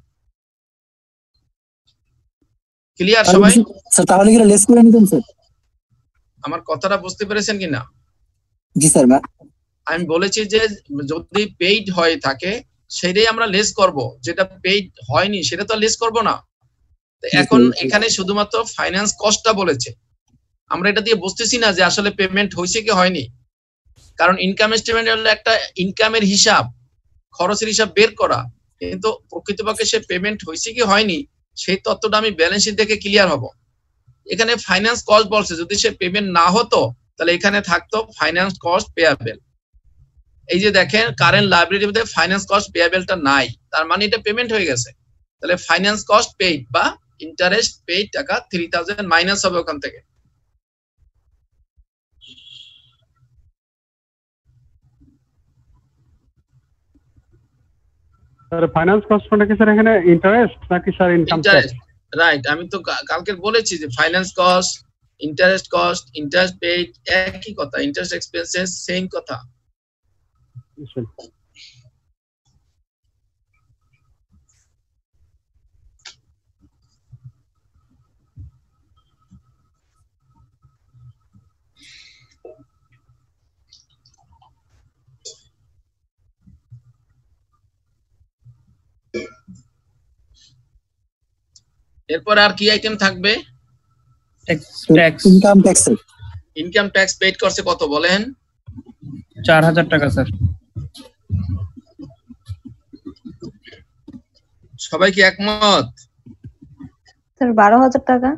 ক্লিয়ার সবাই? স্যার তাহলে কি লেস করে নিতেন স্যার? আমার কথাটা বুঝতে পেরেছেন কিনা? জি স্যার। আমি বলেছি যে যদি পেইড হয়ে থাকে সেটাই আমরা লেস করব, যেটা পেইড হয়নি সেটা তো লেস করব না। এখন এখানে শুধুমাত্র ফাইন্যান্স কস্টটা বলেছে, আমরা এটা দিয়ে বুঝতেছি না যে আসলে পেমেন্ট হয়েছে কি হয়নি, কারণ ইনকাম স্টেটমেন্ট হলো একটা ইনকামের হিসাব, খরচের হিসাব বের করা, কিন্তু প্রকৃতপক্ষে সে পেমেন্ট হয়েছে কি হয়নি সেই তথ্যটা আমি ব্যালেন্স শিট দেখে ক্লিয়ার হব। এখানে ফাইন্যান্স কস্ট বলছে, যদি সে পেমেন্ট না হতো তাহলে এখানে থাকতো ফাইন্যান্স কস্ট পেয়াবেল। এই যে দেখেন কারেন্ট লায়াবিলিটির মধ্যে ফাইন্যান্স কস্ট পেয়াবেলটা নাই, তার মানে এটা পেমেন্ট হয়ে গেছে। তাহলে ফাইন্যান্স কস্ট পেইড বা ইন্টারেস্ট পেইড টাকা 3000 মাইনাস হবে ওখান থেকে। স্যার ফাইন্যান্স কস্ট মানে কি স্যার এখানে ইন্টারেস্ট নাকি স্যার ইনকাম ট্যাক্স? রাইট, আমি তো কালকে বলেছি যে ফাইন্যান্স কস্ট, ইন্টারেস্ট পেইড একই কথা, ইন্টারেস্ট এক্সপেন্সেস সেম কথা। এরপর আর কি আইটেম থাকবে? ইনকাম ট্যাক্স পেইড করছে কত বলেন? 4000 টাকা স্যার। সবাই কি একমত? স্যার 12000 টাকা।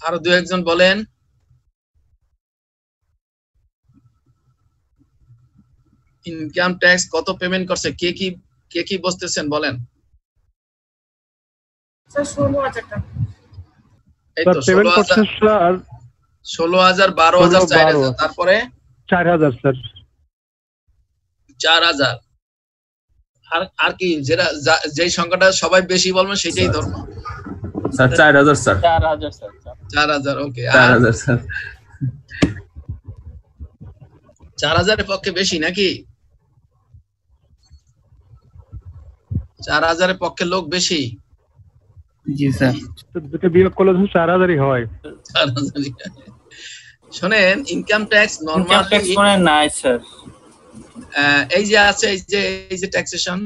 আরো দু একজন বলেন। ইনকাম ট্যাক্স কত পেমেন্ট করছে, কে কি বুঝতেছেন বলেন? স্যার 16000 টাকা। এই তো 16000, 12000, 4000, তারপরে 4000 স্যার। 4000। আর কি যে সংখ্যাটা সবাই বেশি বলবেন সেটাই ধরবো স্যার। 4000 স্যার। 4000 স্যার। 4000 ওকে। 4000 স্যার। 4000 এর পক্ষে বেশি নাকি? 4000 এর পক্ষে লোক বেশি? জি স্যার। দুটো বিয়োগ করলে 4000ই হয়। শুনেন ইনকাম ট্যাক্স নরমাল ট্যাক্স মানে নাই স্যার। এই যে আছে এই যে ট্যাক্সেশন,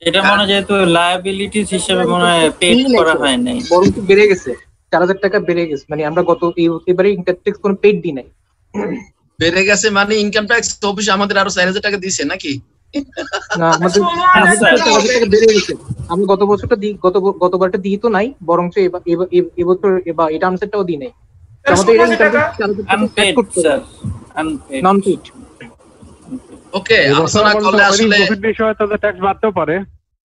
এটা মনে যেহেতু লায়াবিলিটিস হিসেবে মনে হয় পেড করা হয় নাই, বরং বেড়ে গেছে। 4000 টাকা বেড়ে গেছে, মানে আমরা গত এবারে ইনকাম ট্যাক্স কোনো পেড দিই নাই। বেড়ে গেছে মানে ইনকাম ট্যাক্স অফিস আমাদের আরো 4000 টাকা দিয়েছে নাকি? না আমাদের 16,000 টাকা বেড়ে গেছে। আমি গত বছরটা গতবারটা দিই তো নাই, বরঞ্চ এবছর বা এটা আনসারটাও দিই নাই। তো আমাদের এটা 16,000 টাকা আনপেড স্যার, আনপেড। নন পেড। ওকে, এবছর আলোচনা আবার করলে অপারেটিং আসলে প্রফিট বেশি হয় তাহলে ট্যাক্স বাড়তেও পারে।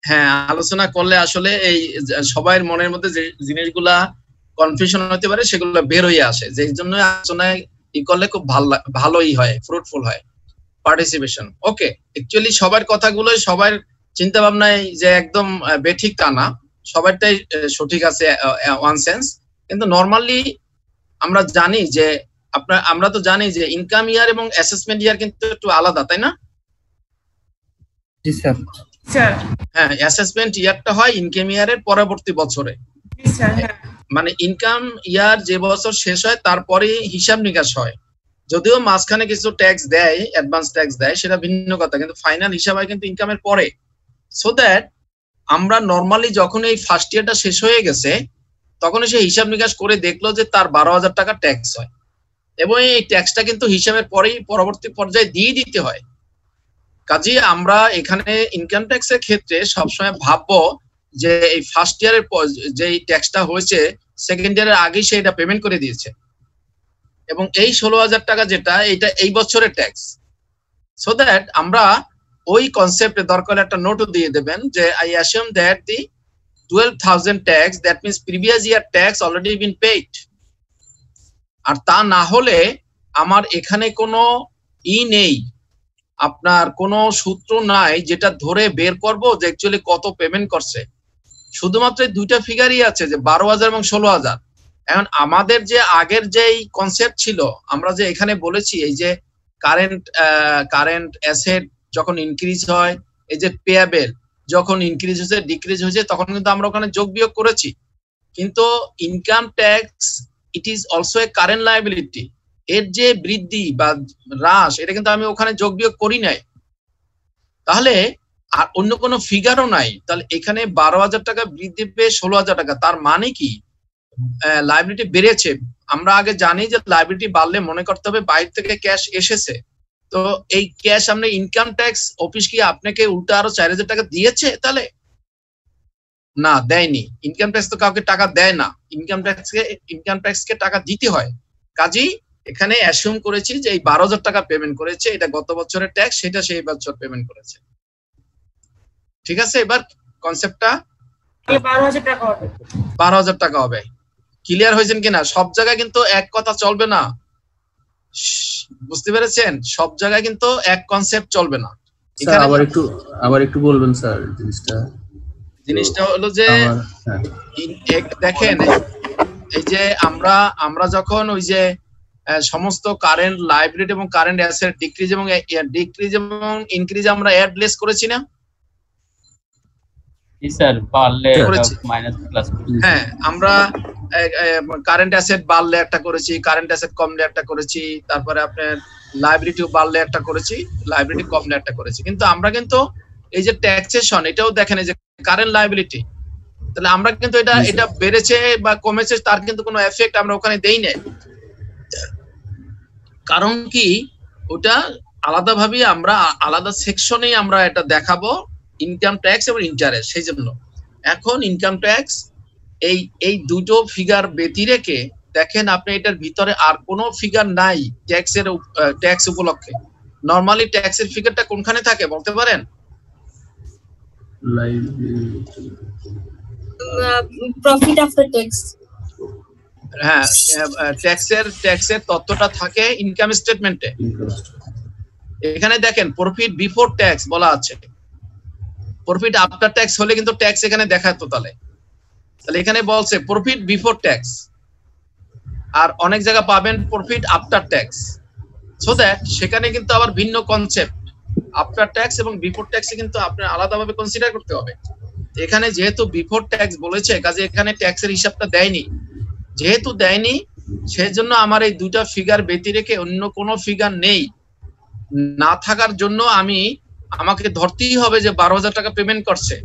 হ্যাঁ, আলোচনা করলে আসলে এই সবার মনের মধ্যে যে জিনিসগুলা কনফিউশন হতে পারে সেগুলো বের হয়ে আসে, যে জন্য আলোচনায় ই করলে খুব ভালোই হয়, ফ্রুটফুল হয় পার্টিসিপেশন। ওকে, অ্যাকচুয়ালি সবার কথাগুলো সবার চিন্তা ভাবনায় যে একদম বেঠিক তা না, সবারটাই সঠিক আছে ওয়ান সেন্স, কিন্তু নরমালি আমরা জানি যে আমরা তো জানি যে ইনকাম ইয়ার এবং অ্যাসেসমেন্ট ইয়ার কিন্তু একটু আলাদা, তাই না? জি স্যার। স্যার। হ্যাঁ, অ্যাসেসমেন্ট ইয়ারটা হয় ইনকাম ইয়ারের পরবর্তী বছরে, জি স্যার। হ্যাঁ, মানে ইনকাম ইয়ার যে বছর শেষ হয় তারপরে হিসাব নিকাশ হয়। যদিও মাঝখানে কিছু ট্যাক্স দেয়, অ্যাডভান্স ট্যাক্স দেয়, সেটা ভিন্ন কথা, কিন্তু ফাইনাল হিসাব হয় কিন্তু ইনকামের পরে। সো দ্যাট আমরা নর্মালি যখন এই ফার্স্ট ইয়ারটা শেষ হয়ে গেছে তখন সে হিসাব নিকাশ করে দেখলো যে তার 12,000 টাকা ট্যাক্স হয়, এবং এই ট্যাক্সটা কিন্তু হিসাবের পরেই পরবর্তী পর্যায়ে দিয়ে দিতে হয়। কাজেই আমরা এখানে ইনকাম ট্যাক্সের ক্ষেত্রে সবসময় ভাববো যে এই ফার্স্ট ইয়ারের যে ট্যাক্সটা হয়েছে সেকেন্ড ইয়ারের আগেই সে এটা পেমেন্ট করে দিয়েছে, এবং এই 16,000 টাকা যেটা এটা এই বছরের ট্যাক্স। সো দ্যাট আমরা ওই কনসেপ্টে দরকার একটা নোটও দিয়ে দেবেন যে I assume that the 12,000 tax, that means previous year tax already been paid. আর তা না হলে আমার এখানে কোনো নেই, আপনার কোনো সূত্র নাই যেটা ধরে বের করব যে অ্যাকচুয়ালি কত পেমেন্ট করছে। শুধুমাত্র দুইটা ফিগারই আছে, যে 12,000 এবং 16,000। এখন আমাদের যে আগের যেই কনসেপ্ট ছিল, আমরা যে এখানে বলেছি এই যে কারেন্ট অ্যাসেট যখন ইনক্রিজ হয়, এই যে পেয়াবেল যখন ইনক্রিজ হয়েছে ডিক্রিজ হয়েছে, তখন কিন্তু আমরা ওখানে যোগ বিয়োগ করেছি। কিন্তু income tax it is also a current liability, এর যে বৃদ্ধি বা হ্রাস এটা কিন্তু আমি ওখানে যোগ বিয়োগ করি নাই। তাহলে আর অন্য কোনো ফিগারও নাই, তাহলে এখানে 12,000 টাকা বৃদ্ধি পেয়ে 16,000 টাকা, তার মানে কি লায়াবিলিটি বেড়েছে। আমরা আগে জানি যে লায়াবিলিটি বাড়লে মনে করতে হবে বাইরে থেকে ক্যাশ এসেছে, তো এই ক্যাশ আমরা ইনকাম ট্যাক্স অফিস কি আপনাকে উল্টা আরো 4,000 টাকা দিয়েছে? তাহলে না, দেয়নি। ইনকাম ট্যাক্স তো কাউকে টাকা দেয় না, ইনকাম ট্যাক্সকে টাকা দিতে হয়। কাজেই এখানে অ্যাসিউম করেছি যে এই 12,000 টাকা পেমেন্ট করেছে, এটা গত বছরের ট্যাক্স, সেটা সেই বছর পেমেন্ট করেছে। ঠিক আছে, এবার কনসেপ্টটা 12,000 টাকা হবে। 12,000 টাকা হবে। ক্লিয়ার হয়েছেন কিনা? সব জায়গায় কিন্তু এক কথা চলবে না, বুঝতে পেরেছেন? সব জায়গায় কিন্তু এক কনসেপ্ট চলবে না। স্যার আবার একটু বলবেন স্যার জিনিসটা হলো যে দেখেন, এই যে আমরা যখন ওই যে সমস্ত কারেন্ট লায়াবিলিটি এবং কারেন্ট অ্যাসেট ডিক্রিজ এবং ইনক্রিজ আমরা অ্যাড লেস করেছি না? স্যার বাড়লে মাইনাস প্লাস। হ্যাঁ, আমরা কারেন্ট অ্যাসেট বাড়লে একটা করেছি, কারেন্ট অ্যাসেট কমলে একটা করেছি, তারপরে আপনার লায়াবিলিটি বাড়লে একটা করেছি, লায়াবিলিটি কমলে একটা করেছি। কিন্তু আমরা কিন্তু এই যে ট্যাক্সেশন এটাও দেখেন, এই যে কারেন্ট লায়াবিলিটি, তাহলে আমরা কিন্তু এটা বেড়েছে বা কমেছে তার কিন্তু কোনো এফেক্ট আমরা ওখানে দেই না। কারণ কি, ওটা আলাদাভাবে আমরা আলাদা সেকশনেই আমরা এটা দেখাবো, ইনকাম ট্যাক্স এবং ইন্টারেস্ট। সেই জন্য এখন ইনকাম ট্যাক্স এই দুটো ফিগার ব্যতি রেখে দেখেন আপনি এটার ভিতরে আর কোনো ফিগার নাই ট্যাক্স উপলক্ষে। নরমালি ট্যাক্সের ফিগারটা কোনখানে থাকে বলতে পারেন? Profit after tax. হ্যাঁ, ট্যাক্সের তথ্যটা থাকে ইনকাম স্টেটমেন্টে। এখানে দেখেন প্রফিট বিফোর ট্যাক্স বলা আছে, প্রফিট আফটার ট্যাক্স হলে কিন্তু ট্যাক্স এখানে দেখাতো। তাহলে এখানে বলছে প্রফিট বিফোর ট্যাক্স, আর অনেক জায়গা পাবেন profit after tax. So that সেখানে কিন্তু আবার ভিন্ন কনসেপ্ট, আফটার ট্যাক্স এবং বিফোর ট্যাক্সে কিন্তু আপনার আলাদাভাবে কনসিডার করতে হবে। এখানে যেহেতু বিফোর ট্যাক্স বলেছে, কাজে এখানে ট্যাক্সের হিসাবটা দেয়নি। যেহেতু দেয়নি, সেজন্য আমার এই দুটা ফিগার ব্যতি রেখে অন্য কোনো ফিগার নেই। না থাকার জন্য আমাকে ধরতেই হবে যে 12,000 টাকা পেমেন্ট করছে।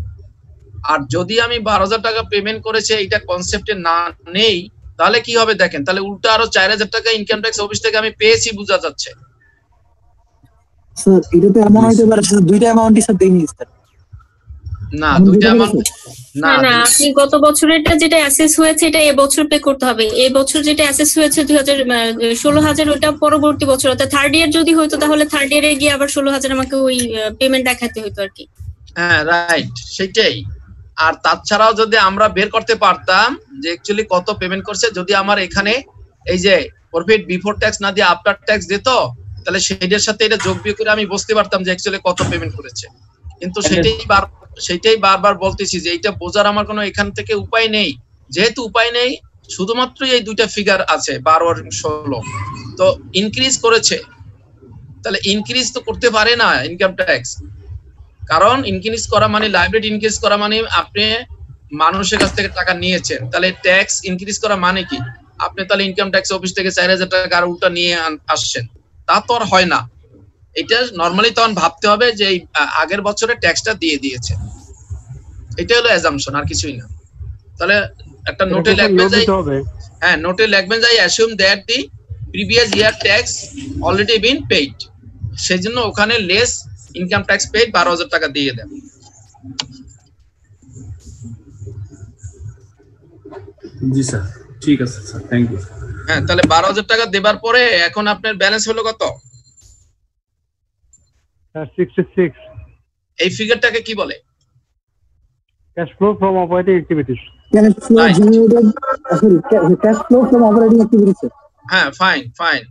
আর যদি আমি 12,000 টাকা পেমেন্ট করেছে এটা কনসেপ্টে না নেই, তাহলে কি হবে দেখেন, তাহলে উল্টা আরো 4,000 টাকা ইনকাম ট্যাক্স অফিস থেকে আমি পেয়েছি বোঝা যাচ্ছে। স্যার এটা তো এমন হইতে পারে স্যার দুইটা অ্যামাউন্টই স্যার দেইনি স্যার। না দুইটা অ্যামাউন্ট না না আপনি গত বছরেরটা যেটা অ্যাসেস হয়েছে এটা এবছর পে করতে হবে। এই বছর যেটা অ্যাসেস হয়েছে 16,000 ওটা পরবর্তী বছর, অর্থাৎ থার্ড ইয়ার যদি হইতো তাহলে থার্ড ইয়ারে গিয়ে আবার 16,000 আমাকে ওই পেমেন্ট দেখাতে হইতো আর কি। হ্যাঁ রাইট, সেটাই। আর তাছাড়াও যদি আমরা বের করতে পারতাম যে অ্যাকচুয়ালি কত পেমেন্ট করছে, যদি আমার এখানে এই যে প্রফিট বিফোর ট্যাক্স না দিয়ে আফটার ট্যাক্স দিত, তাহলে সেটার সাথে এটা যোগ বিয়োগ করে আমি বুঝতে পারতাম যে অ্যাকচুয়ালি কত পেমেন্ট করেছে। কিন্তু সেটাই বারবার বলতেছি যে এইটা বোঝার আমার কোনো এখান থেকে উপায় নেই। যেহেতু উপায় নেই, শুধুমাত্র এই দুইটা ফিগার আছে 12 আর 16, তো ইনক্রিজ করেছে, তাহলে ইনক্রিজ তো করতে পারে না ইনকাম ট্যাক্স, কারণ ইনক্রিজ করা মানে লাইবিলিটি ইনক্রিজ করা মানে আপনি মানুষের কাছ থেকে টাকা নিয়েছেন, তাহলে ট্যাক্স ইনক্রিজ করা মানে কি? আপনি তাহলে ইনকাম ট্যাক্স অফিস থেকে 4,000 টাকা আর উল্টা নিয়ে আসছেন, তা তো আর হয় না। এটা নরমালি তখন ভাবতে হবে যে এই আগের বছরে ট্যাক্সটা দিয়ে দিয়েছে, এটা হলো অ্যাজাম্পশন, আর কিছুই না। তাহলে একটা নোটে লিখবেন যে হ্যাঁ নোটে লিখবেন যে assume that the previous year tax already been paid, সেজন্য ওখানে লেস ইনকাম ট্যাক্স পেইড 12,000 টাকা দিয়ে দেন। জি স্যার, ঠিক আছে স্যার, থ্যাংক ইউ। হ্যাঁ, তাহলে 12,000 টাকা দেবার পরে এখন আপনার ব্যালেন্স হলো কত? 66। এই ফিগারটাকে কি বলে? Cash flow from operating activities. Cash flow generated, sorry, cash flow from operating activities. হ্যাঁ, fine.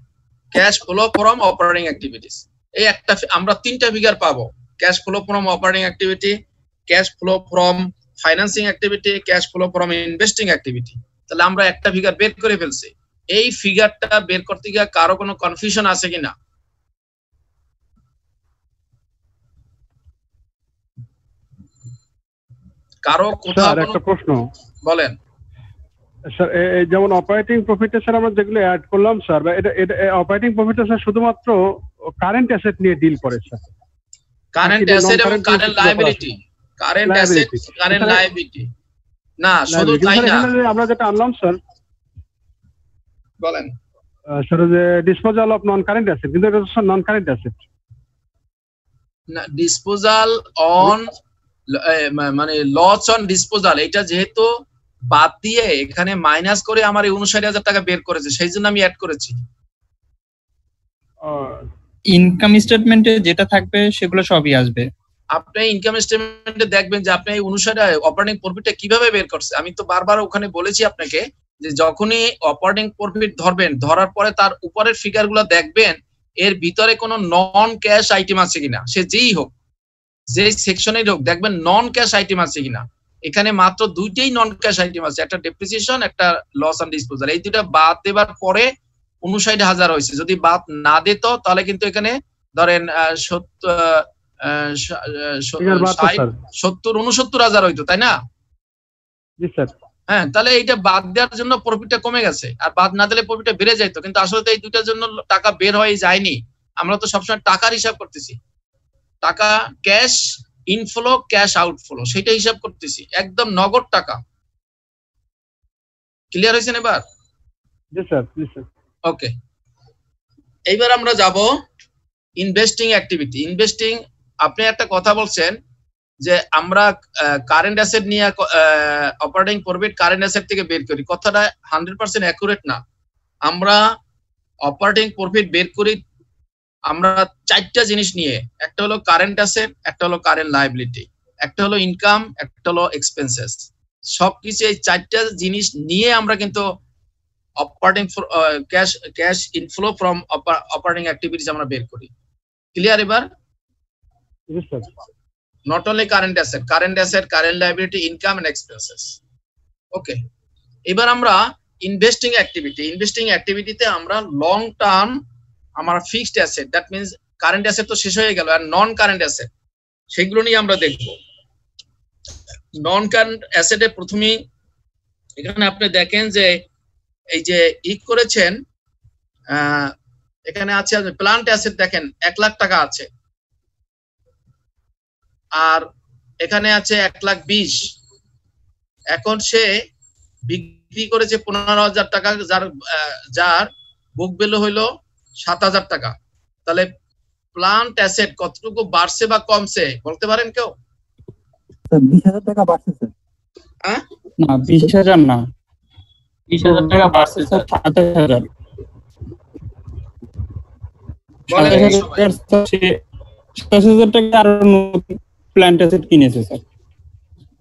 Cash flow from operating activities, এই একটা আমরা তিনটা ফিগার পাবো। Cash flow from operating activity, cash flow from financing activity, cash flow from investing activity. তাহলে আমরা একটা figure বের করে ফেলছি। এই ফিগারটা বের করতে গিয়ে কারো কোনো কনফিউশন আছে কিনা? কারো কোথাও একটা প্রশ্ন বলেন স্যার। যেমন অপারেটিং প্রফিটে স্যার আমরা যেগুলো অ্যাড করলাম স্যার, এটা অপারেটিং প্রফিটে স্যার শুধুমাত্র কারেন্ট অ্যাসেট নিয়ে ডিল করে স্যার। কারেন্ট অ্যাসেট এবং current liability, current asset current liability না, শুধু তাই না। আমরা যেটা আনলাম স্যার, বলেন স্যার, যে disposal of non current asset, কিন্তু এটা স্যার নন কারেন্ট অ্যাসেট না। ডিসপোজাল অন মানে লস অন ডিসপোজাল, এটা যেহেতু বাদ দিয়ে এখানে মাইনাস করে আমার 59,000 টাকা বের করেছে, সেই জন্য আমি অ্যাড করেছি। ইনকাম স্টেটমেন্টে যেটা থাকবে সেগুলো সবই আসবে। আপনি ইনকাম স্টেটমেন্টে দেখবেন যে আপনি এই 59 অপারেটিং প্রফিটটা কিভাবে বের করছে। আমি তো বারবার ওখানে বলেছি আপনাকে যে যখনই অপারেটিং প্রফিট ধরবেন, ধরার পরে তার উপরের ফিগারগুলো দেখবেন এর ভিতরে কোনো নন ক্যাশ আইটেম আছে কিনা, সে যেই হোক, যে সেকশনেই হোক, দেখবেন নন ক্যাশ আইটেম আছে কিনা। এখানে মাত্র দুইটাই নন ক্যাশ আইটেম আছে, একটা ডেপ্রিসিয়েশন, একটা লস অন ডিসপোজাল। এই দুটো বাদ দেবার পরে 59,000 হয়েছে। যদি বাদ না দিত তাহলে কিন্তু এখানে ধরেন 69,000 হইতো, তাই না? হ্যাঁ, তাহলে এইটা বাদ দেওয়ার জন্য প্রফিটটা কমে গেছে, আর বাদ না দিলে প্রফিটটা বেড়ে যাইতো। কিন্তু আসলে তো এই দুটার জন্য টাকা বের হয়ে যায়নি। আমরা তো সবসময় টাকার হিসাব করতেছি, টাকা ক্যাশ ইনফ্লো ক্যাশ আউটফ্লো, সেটা হিসাব করতেছি, একদম নগদ টাকা। ক্লিয়ার হয়েছে এবার? ওকে, এইবার আমরা যাব ইনভেস্টিং অ্যাক্টিভিটি। ইনভেস্টিং, আপনি একটা কথা বলছেন যে আমরা কারেন্ট অ্যাসেট নিয়ে অপারেটিং প্রফিট কারেন্ট অ্যাসেট থেকে বের করি। কথাটা 100% অ্যাকুরেট না। আমরা অপারেটিং প্রফিট বের করি আমরা চারটা জিনিস নিয়ে। একটা হলো কারেন্ট অ্যাসেট, একটা হলো কারেন্ট লায়াবিলিটি, একটা হলো ইনকাম, একটা হলো এক্সপেন্সেস। সবকিছু এই চারটা জিনিস নিয়ে আমরা কিন্তু operating cash inflow from operating activities আমরা বের করি। ক্লিয়ার এবার? Not only current asset, current liability, income and expenses. Okay, এবার আমরা ইনভেস্টিং অ্যাক্টিভিটিতে আমরা লং টার্ম আমার fixed asset, that means current asset তো শেষ হয়ে গেল, আর নন কারেন্ট অ্যাসেট সেগুলো নিয়ে আমরা দেখব। নন কারেন্ট অ্যাসেটে প্রথমেই এখানে আপনি দেখেন যে এই যে করেছেন, এখানে আছে প্লান্ট অ্যাসেট, দেখেন 1 লাখ টাকা আছে, আর এখানে আছে 1,20,000। এখন সে বিক্রি করেছে 15,000 টাকা, যার বুক ভ্যালু হইলো 7,000 টাকা। তাহলে প্লান্ট অ্যাসেট কতটুকু বাড়ছে বা কমছে বলতে পারেন কেউ? স্যার 20,000 টাকা বাড়ছে স্যার। হ্যাঁ না 20,000 না, 20,000 টাকা বাড়ছে স্যার। 27,000। বলেন 27,000 টাকা আরো নতুন প্ল্যান্ট অ্যাসেট কিনেছে স্যার।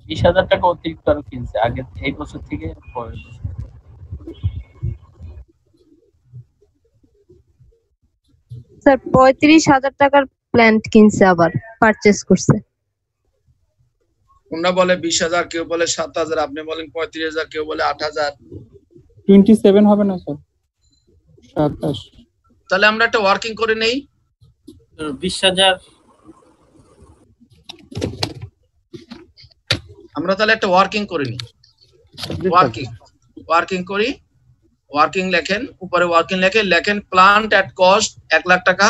20,000 টাকা অতিরিক্ত আরো কিনছে আগে এই বছর থেকে পরের বছর। স্যার 35,000 টাকার প্ল্যান্ট কিনছে, আবার পারচেজ করছে। কোনটা বলে 20,000, কেউ বলে 7,000, আপনি বলেন 35,000, কেউ বলে 8,000। 27 হবে না স্যার, 27। তাহলে আমরা একটা ওয়ার্কিং করে নেই। 20,000 আমরা তাহলে একটা ওয়ার্কিং করে নিই। ওয়ার্কিং করি। ওয়ার্কিং লেখেন, উপরে ওয়ার্কিং লেখেন প্লান্ট এট কস্ট 1 লাখ টাকা।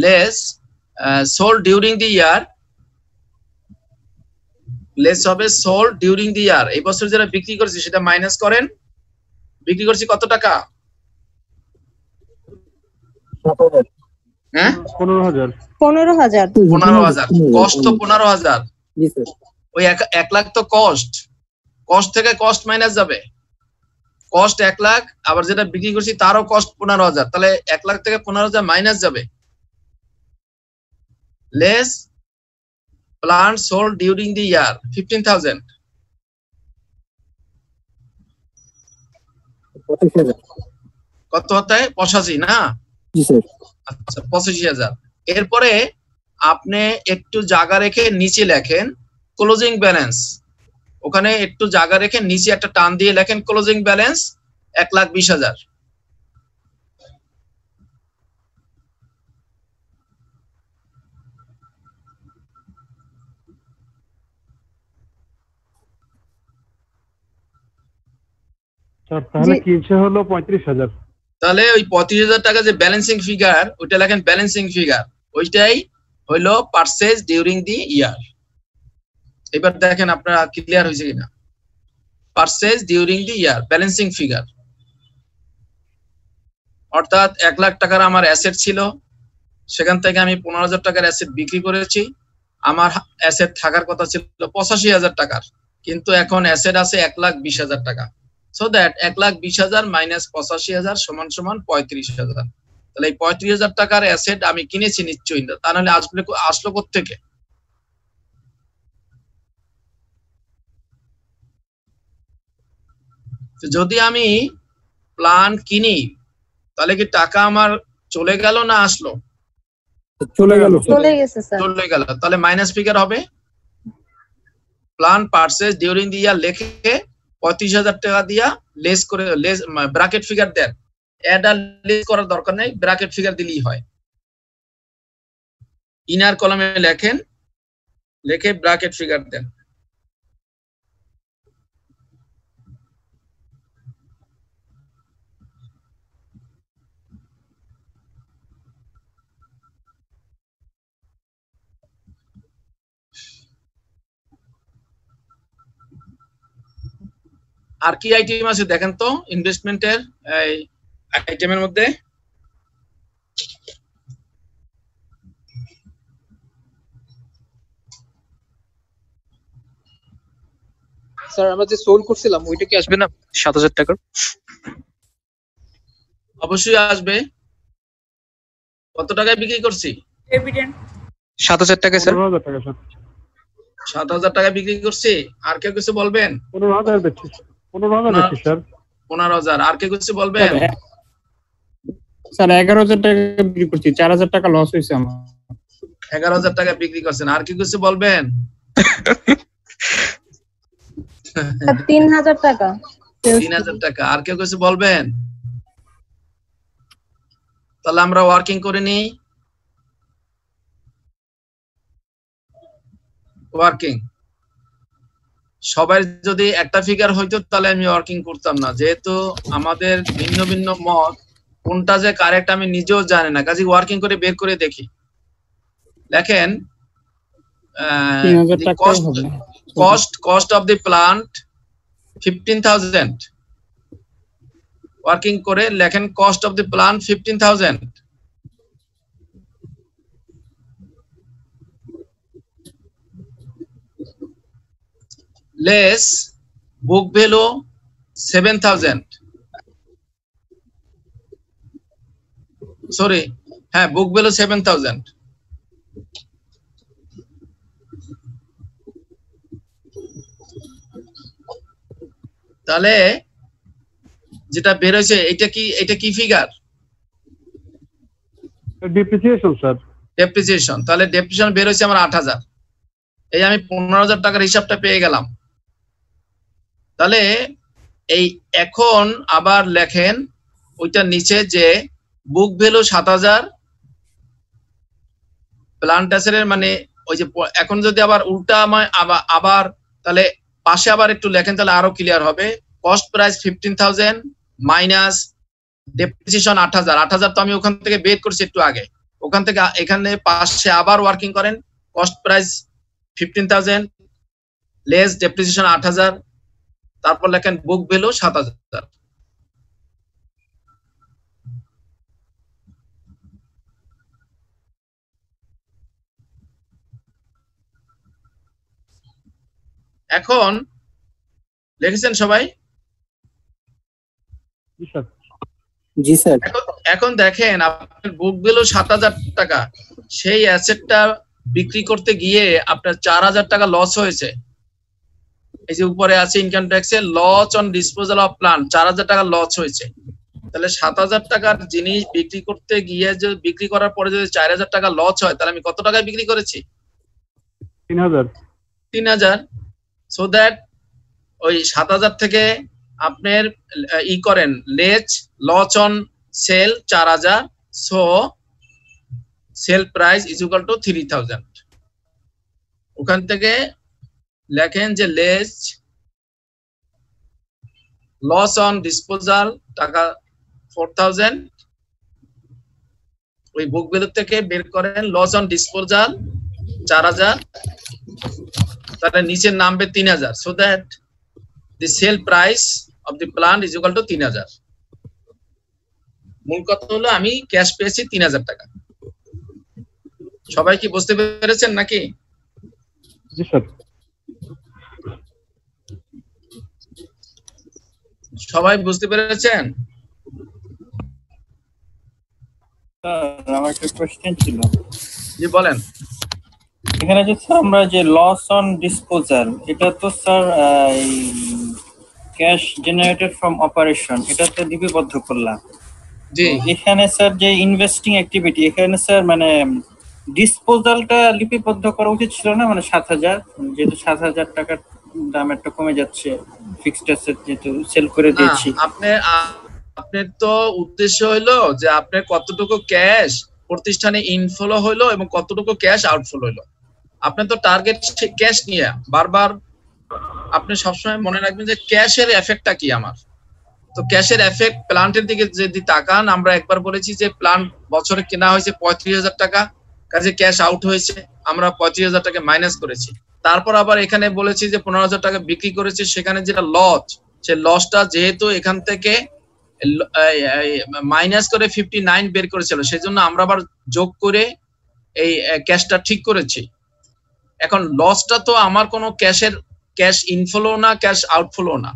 less sold during the year, less হবে সোল্ড ডিউরিং দি ইয়ার। এই বছর যেটা বিক্রি করেছি সেটা মাইনাস করেন। বিক্রি করছি কত টাকা? 7,000। হ্যাঁ 15,000। 15,000। 15,000 কস্ট তো 15,000। জি স্যার। ওই 1 লাখ তো কস্ট থেকে কস্ট মাইনাস যাবে। কস্ট 1 লাখ, আবার যেটা বিক্রি করছি তারও কস্ট 15,000, তাহলে 1 লাখ থেকে 15,000 মাইনাস যাবে। Less plant sold during the year 15,000। 25,000। কত হতে? 85 না? জি স্যার। আচ্ছা 85,000। এরপরে আপনি একটু জায়গা রেখে নিচে লেখেন ক্লোজিং ব্যালেন্স। ওখানে একটু জায়গা রেখে নিচে একটা টান দিয়ে লেখেন ক্লোজিং ব্যালেন্স 1,20,000। স্যার তাহলে কিনছে হলো 35,000। তাহলে ওই 35,000 টাকা যে ব্যালেন্সিং ফিগার, ওইটা লেখেন ব্যালেন্সিং ফিগার। ওইটাই হইলো পারচেজ ডিউরিং দি ইয়ার। এবার দেখেন আপনারা ক্লিয়ার হয়েছে কিনা। Purchase during the year balancing figure, অর্থাৎ 1 লাখ টাকার আমার অ্যাসেট ছিল, সেখান থেকে আমি 15,000 টাকার অ্যাসেট বিক্রি করেছি। আমার অ্যাসেট থাকার কথা ছিল 85,000 টাকার, কিন্তু এখন অ্যাসেট আছে 1,20,000 টাকা। সো দ্যাট 1,20,000 মাইনাস 85,000 সমান 35,000। তাহলে এই 35,000 টাকার অ্যাসেট আমি কিনেছি নিশ্চয়ই, তা নাহলে আসলো কোত্থেকে? যদি আমি প্ল্যান্ট কিনি তাহলে কি টাকা আমার চলে গেল না আসলো? চলে গেল। চলে গেছে স্যার। চলে গেল, তাহলে মাইনাস ফিগার হবে। প্ল্যান্ট পারচেজ ডিউরিং দি ইয়ার লিখে 35,000 টাকা দিয়া লেস করে ব্র্যাকেট ফিগার দেন। অ্যাড আর লেস করার দরকার নেই, ব্র্যাকেট ফিগার দিলেই হয়। ইনার কলামে লেখেন, লিখে ব্র্যাকেট ফিগার দেন। আর কি আইটেম আছে দেখেন তো ইনভেস্টমেন্টের আইটেমের মধ্যে? স্যার আমরা যে সোল করছিলাম ওইটা কি আসবে না 7,000 টাকার? অবশ্যই আসবে। কত টাকায় বিক্রি করছি? এভিডেন্ট 7,000 টাকা স্যার। 15,000 টাকা স্যার। 7,000 টাকা বিক্রি করছি। আর কেউ কিছু বলবেন? 15,000 বেচছি। 15,000 বেচছি স্যার। 15,000। আর কেউ কিছু বলবেন? স্যার 11,000 টাকা বিক্রি করছি, 4,000 টাকা লস হয়েছে আমার। 11,000 টাকা বিক্রি করছেন। আর কি কিছু বলবেন? 3,000 টাকা। 3,000 টাকা। আর কেউ কিছু বলবেন? তাহলে আমরা ওয়ার্কিং করে নিই। ওয়ার্কিং সবার যদি একটা ফিগার হইতো তাহলে আমি ওয়ার্কিং করতাম না, যেহেতু আমাদের ভিন্ন ভিন্ন মত, কোনটা যে কারেক্ট আমি নিজেও জানি না, কাজে ওয়ার্কিং করে বের করে দেখি। দেখেন cost of the plant 15,000, working করে লেখেন cost of the plant 15,000 less book value 7,000, sorry, হ্যাঁ book value 7,000, তাহলে যেটা বের হয়েছে এটা কি ফিগার? Depreciation sir, depreciation. তাহলে ডেপ্রিসিয়েশন বের হয়েছে আমার 8,000, এই আমি 15,000 টাকার হিসাবটা পেয়ে গেলাম। তাহলে এই এখন আবার লেখেন ওইটা নিচে যে বুক ভ্যালু 7,000 প্লান্ট অ্যাসেটের, মানে ওই যে এখন যদি আবার উল্টা আবার তাহলে পাশে আবার একটু লেখেন, তাহলে আরো ক্লিয়ার হবে। কস্ট প্রাইস 15,000 মাইনাস ডেপ্রিসিয়েশন 8,000, 8,000 তো আমি ওখান থেকে বের করছি একটু আগে, ওখান থেকে এখানে পাশে আবার ওয়ার্কিং করেন, কস্ট প্রাইস 15,000 লেস ডেপ্রিসিয়েশন 8,000, তারপর লেখেন বুক ভ্যালু 7,000। এখন লিখেছেন সবাই? জি স্যার। এখন দেখেন আপনার বুক ভ্যালু 7,000 টাকা, সেই অ্যাসেটটা বিক্রি করতে গিয়ে আপনার 4,000 টাকা লস হয়েছে। এই যে উপরে আছে ইনকাম ট্যাক্সে loss on disposal of plant, 4,000 টাকা লস হয়েছে। তাহলে 7,000 টাকার জিনিস বিক্রি করতে গিয়ে যে বিক্রি করার পরে যদি 4,000 টাকা লস হয়, তাহলে আমি কত টাকায় বিক্রি করেছি? 3,000। সো দ্যাট ওই 7,000 থেকে আপনার ই করেন less loss on sale 4,000, so sale price is equal to 3,000। ওখান থেকে লেখেন যে লেস লস অন ডিসপোজাল টাকা 4,000, ওই বুক ভ্যালু থেকে বের করেন লস অন ডিসপোজাল 4,000, তাহলে নিচে নামবে 3,000, so that the sale price of the plant is equal to 3,000। মূল কথা হলো আমি ক্যাশ পেয়েছি 3,000 টাকা। সবাই কি বুঝতে পেরেছেন নাকি? জি স্যার। সবাই বুঝতে পেরেছেন? আমার একটা কোশ্চেন ছিল। জি বলেন। এখানে যে আমরা যে লস অন ডিসপোজাল, এটা তো sir cash generated from operation, এটাতে লিপিবদ্ধ করলাম। জি। এখানে স্যার যে ইনভেস্টিং অ্যাক্টিভিটি, এখানে স্যার মানে ডিসপোজালটা লিপিবদ্ধ করা উচিত ছিল না? মানে 7,000, যেহেতু 7,000 টাকার দাম একটা কমে যাচ্ছে, ফিক্সড অ্যাসেট যেহেতু সেল করে দিয়েছি। আপনার তো উদ্দেশ্য হলো যে আপনার কতটুকু ক্যাশ প্রতিষ্ঠানে ইনফ্লো হইলো এবং কতটুকু ক্যাশ আউটফ্লো হইলো। আপনার তো টার্গেট ক্যাশ নিয়ে বারবার আপনি সবসময় মনে রাখবেন যে ক্যাশের এফেক্টটা কি আমার। তো ক্যাশের এফেক্ট প্লান্টের দিকে যদি তাকান, আমরা একবার বলেছি যে প্লান্ট বছরে কেনা হয়েছে 35,000 টাকা, কাজে ক্যাশ আউট হয়েছে, আমরা 35,000 টাকা মাইনাস করেছি। তারপর আবার এখানে বলেছি যে 15,000 টাকা বিক্রি করেছে, সেখানে যেটা লস, সে লসটা যেহেতু এখান থেকে মাইনাস করে 59 বের করেছিল, সেজন্য আমরা আবার যোগ করে এই ক্যাশটা ঠিক করেছি। এখন লসটা তো আমার কোনো ক্যাশ ইনফ্লো না, ক্যাশ আউটফ্লো না।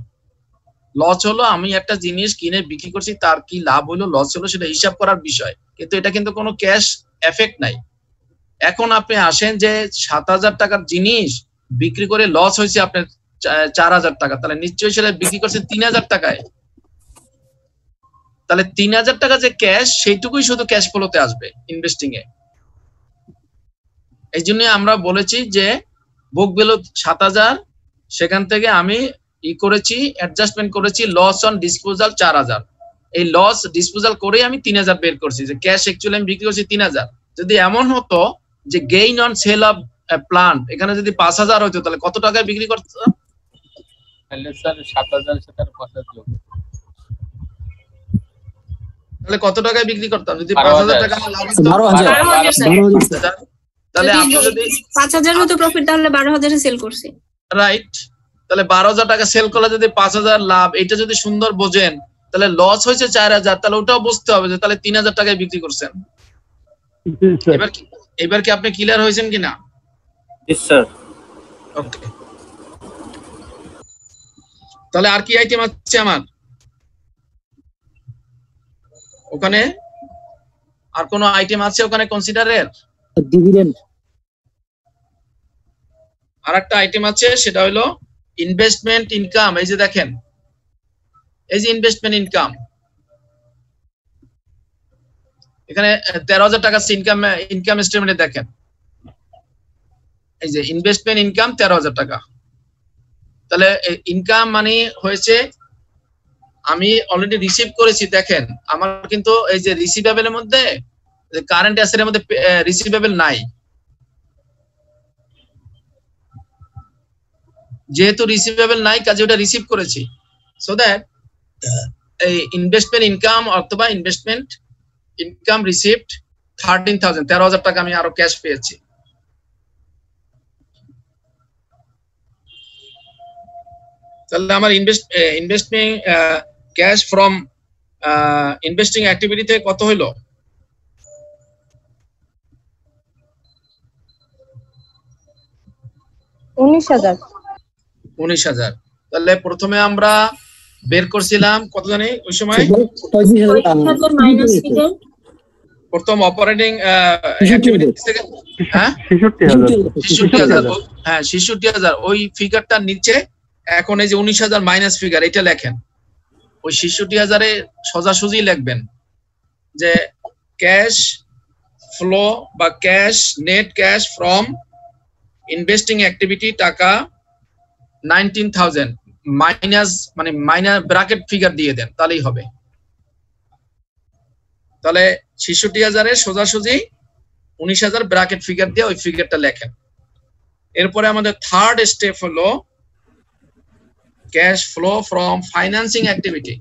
লস হলো আমি একটা জিনিস কিনে বিক্রি করছি, তার কি লাভ হলো লস হলো সেটা হিসাব করার বিষয়, কিন্তু এটা কিন্তু কোনো ক্যাশ এফেক্ট নাই। এখন আপনি আসেন যে 7,000 টাকার জিনিস বিক্রি করে লস হয়েছে আপনার 4,000 টাকা, তাহলে নিশ্চয়ই সেটা বিক্রি করছে 3,000 টাকায়। তাহলে 3,000 টাকা যে ক্যাশ, সেইটুকুই শুধু ক্যাশ ফ্লোতে আসবে ইনভেস্টিং এ। এই জন্য আমরা বলেছি যে বুক ভ্যালু 7,000, সেখান থেকে আমি করেছি অ্যাডজাস্টমেন্ট করেছি লস অন ডিসপোজাল 4,000। এই লস ডিসপোজাল করে আমি 3,000 বের করছি, যে ক্যাশ অ্যাকচুয়ালি আমি বিক্রি করছি 3,000। যদি এমন হতো যে gain on sell of plant এখানে যদি 5,000 হতো, তাহলে কত টাকায় বিক্রি করতাম? তাহলে স্যার 7,000 সাথে আর 5,000 যোগ। তাহলে কত টাকায় বিক্রি করতাম যদি 12,000 5,000 টাকা লাভ হতো? 12,000 12,000 স্যার। 12,000 তাহলে যদি আপনি যদি 5,000 হতো প্রফিট তাহলে 12,000 এ সেল করছি। রাইট, তাহলে 12,000 টাকা সেল করলে যদি 5,000 লাভ, এটা যদি সুন্দর বোঝেন, তাহলে লস হয়েছে 4,000, তাহলে ওটাও বুঝতে হবে যে তাহলে 3,000 টাকায় বিক্রি করছেন। জি স্যার। এবার কি আপনি ক্লিয়ার হয়েছেন কিনা? Yes sir. ওকে, তাহলে আর কি আইটেম আছে আমার ওখানে? আর কোন আইটেম আছে ওখানে কনসিডারের? ডিভিডেন্ড। আর একটা আইটেম আছে, সেটা হলো ইনভেস্টমেন্ট ইনকাম। এই যে দেখেন, এই যে ইনভেস্টমেন্ট ইনকাম, এখানে 13,000 টাকা ইনকাম স্টেটমেন্টে দেখেন, এই যে ইনভেস্টমেন্ট ইনকাম 13,000 টাকা। তাহলে ইনকাম মানে হয়েছে আমি অলরেডি রিসিভ করেছি। দেখেন আমার কিন্তু এই যে রিসিভেবলের মধ্যে, কারেন্ট অ্যাসেটের মধ্যে রিসিভেবল নাই, যেহেতু রিসিভেবল নাই কাজে ওটা রিসিভ করেছি। সো দ্যাট এই ইনভেস্টমেন্ট ইনকাম অথবা ইনভেস্টমেন্ট ইনকাম রিসিভড 13,000 টাকা আমি আরো ক্যাশ পেয়েছি। তাহলে আমার ইনভেস্টিং ক্যাশ ফ্রম ইনভেস্টিং অ্যাক্টিভিটিতে কত হইলো? 19,000। 19,000। তাহলে প্রথমে আমরা বের করছিলাম কত জানি ওই সময়? 35,000 মাইনাস ফিগার প্রথম অপারেটিং অ্যাক্টিভিটিস থেকে, হ্যাঁ 66,000। হ্যাঁ 66,000, ওই ফিগারটার নিচে এখন এই যে 19,000 মাইনাস ফিগার, এটা লেখেন। ওই 66,000 এ সোজাসুজি লিখবেন যে ক্যাশ ফ্লো বা cash net cash from investing activity টাকা 19,000 মাইনাস, মানে মাইনাস ব্র্যাকেট ফিগার দিয়ে দেন, তাহলেই হবে। তাহলে 66,000 এর সোজাসুজি 19,000 ব্র্যাকেট ফিগার দিয়ে ওই ফিগারটা লেখেন। এরপরে আমাদের থার্ড স্টেপ হলো cash flow from financing activity.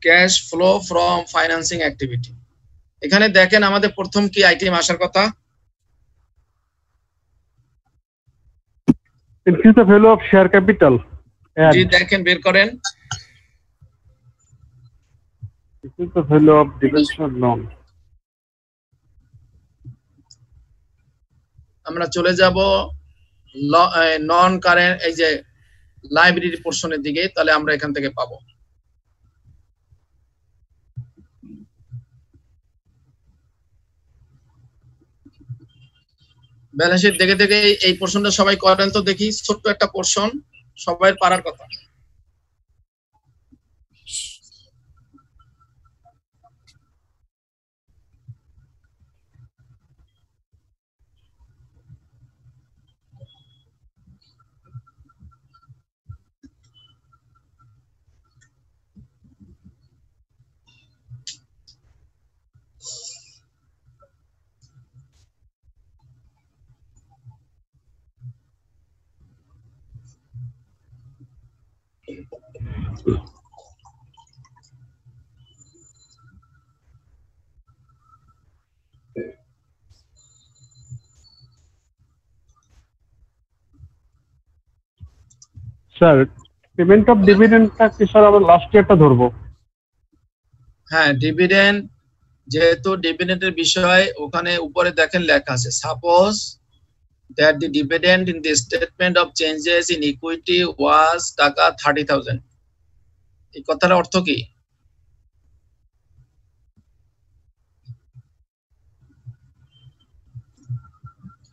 Cash flow from financing activity. এখানে দেখেন আমাদের প্রথম কি আইটেম আসার কথা? Increase the value of share capital. জি দেখেন, বের করেন। Increase the value of debenture loan. আমরা চলে যাব নন কারেন্ট, এই যে লাইব্রেরি পোর্শনের দিকে, তাহলে আমরা এখান থেকে পাবো। ব্যালেন্স শিট দেখে দেখে এই পোর্শনটা সবাই করেন তো দেখি, ছোট্ট একটা পোর্শন, সবাই পারার কথা। স্যার পেমেন্ট অফ ডিভিডেন্ডটা কি স্যার আমরা লাস্ট ইয়ারটা ধরবো? হ্যাঁ ডিভিডেন্ড, যেহেতু ডিভিডেন্ডের বিষয় ওখানে উপরে দেখেন লেখা আছে, suppose that the dividend in the statement of changes in equity was টাকা 30,000। এই কথার অর্থ কি?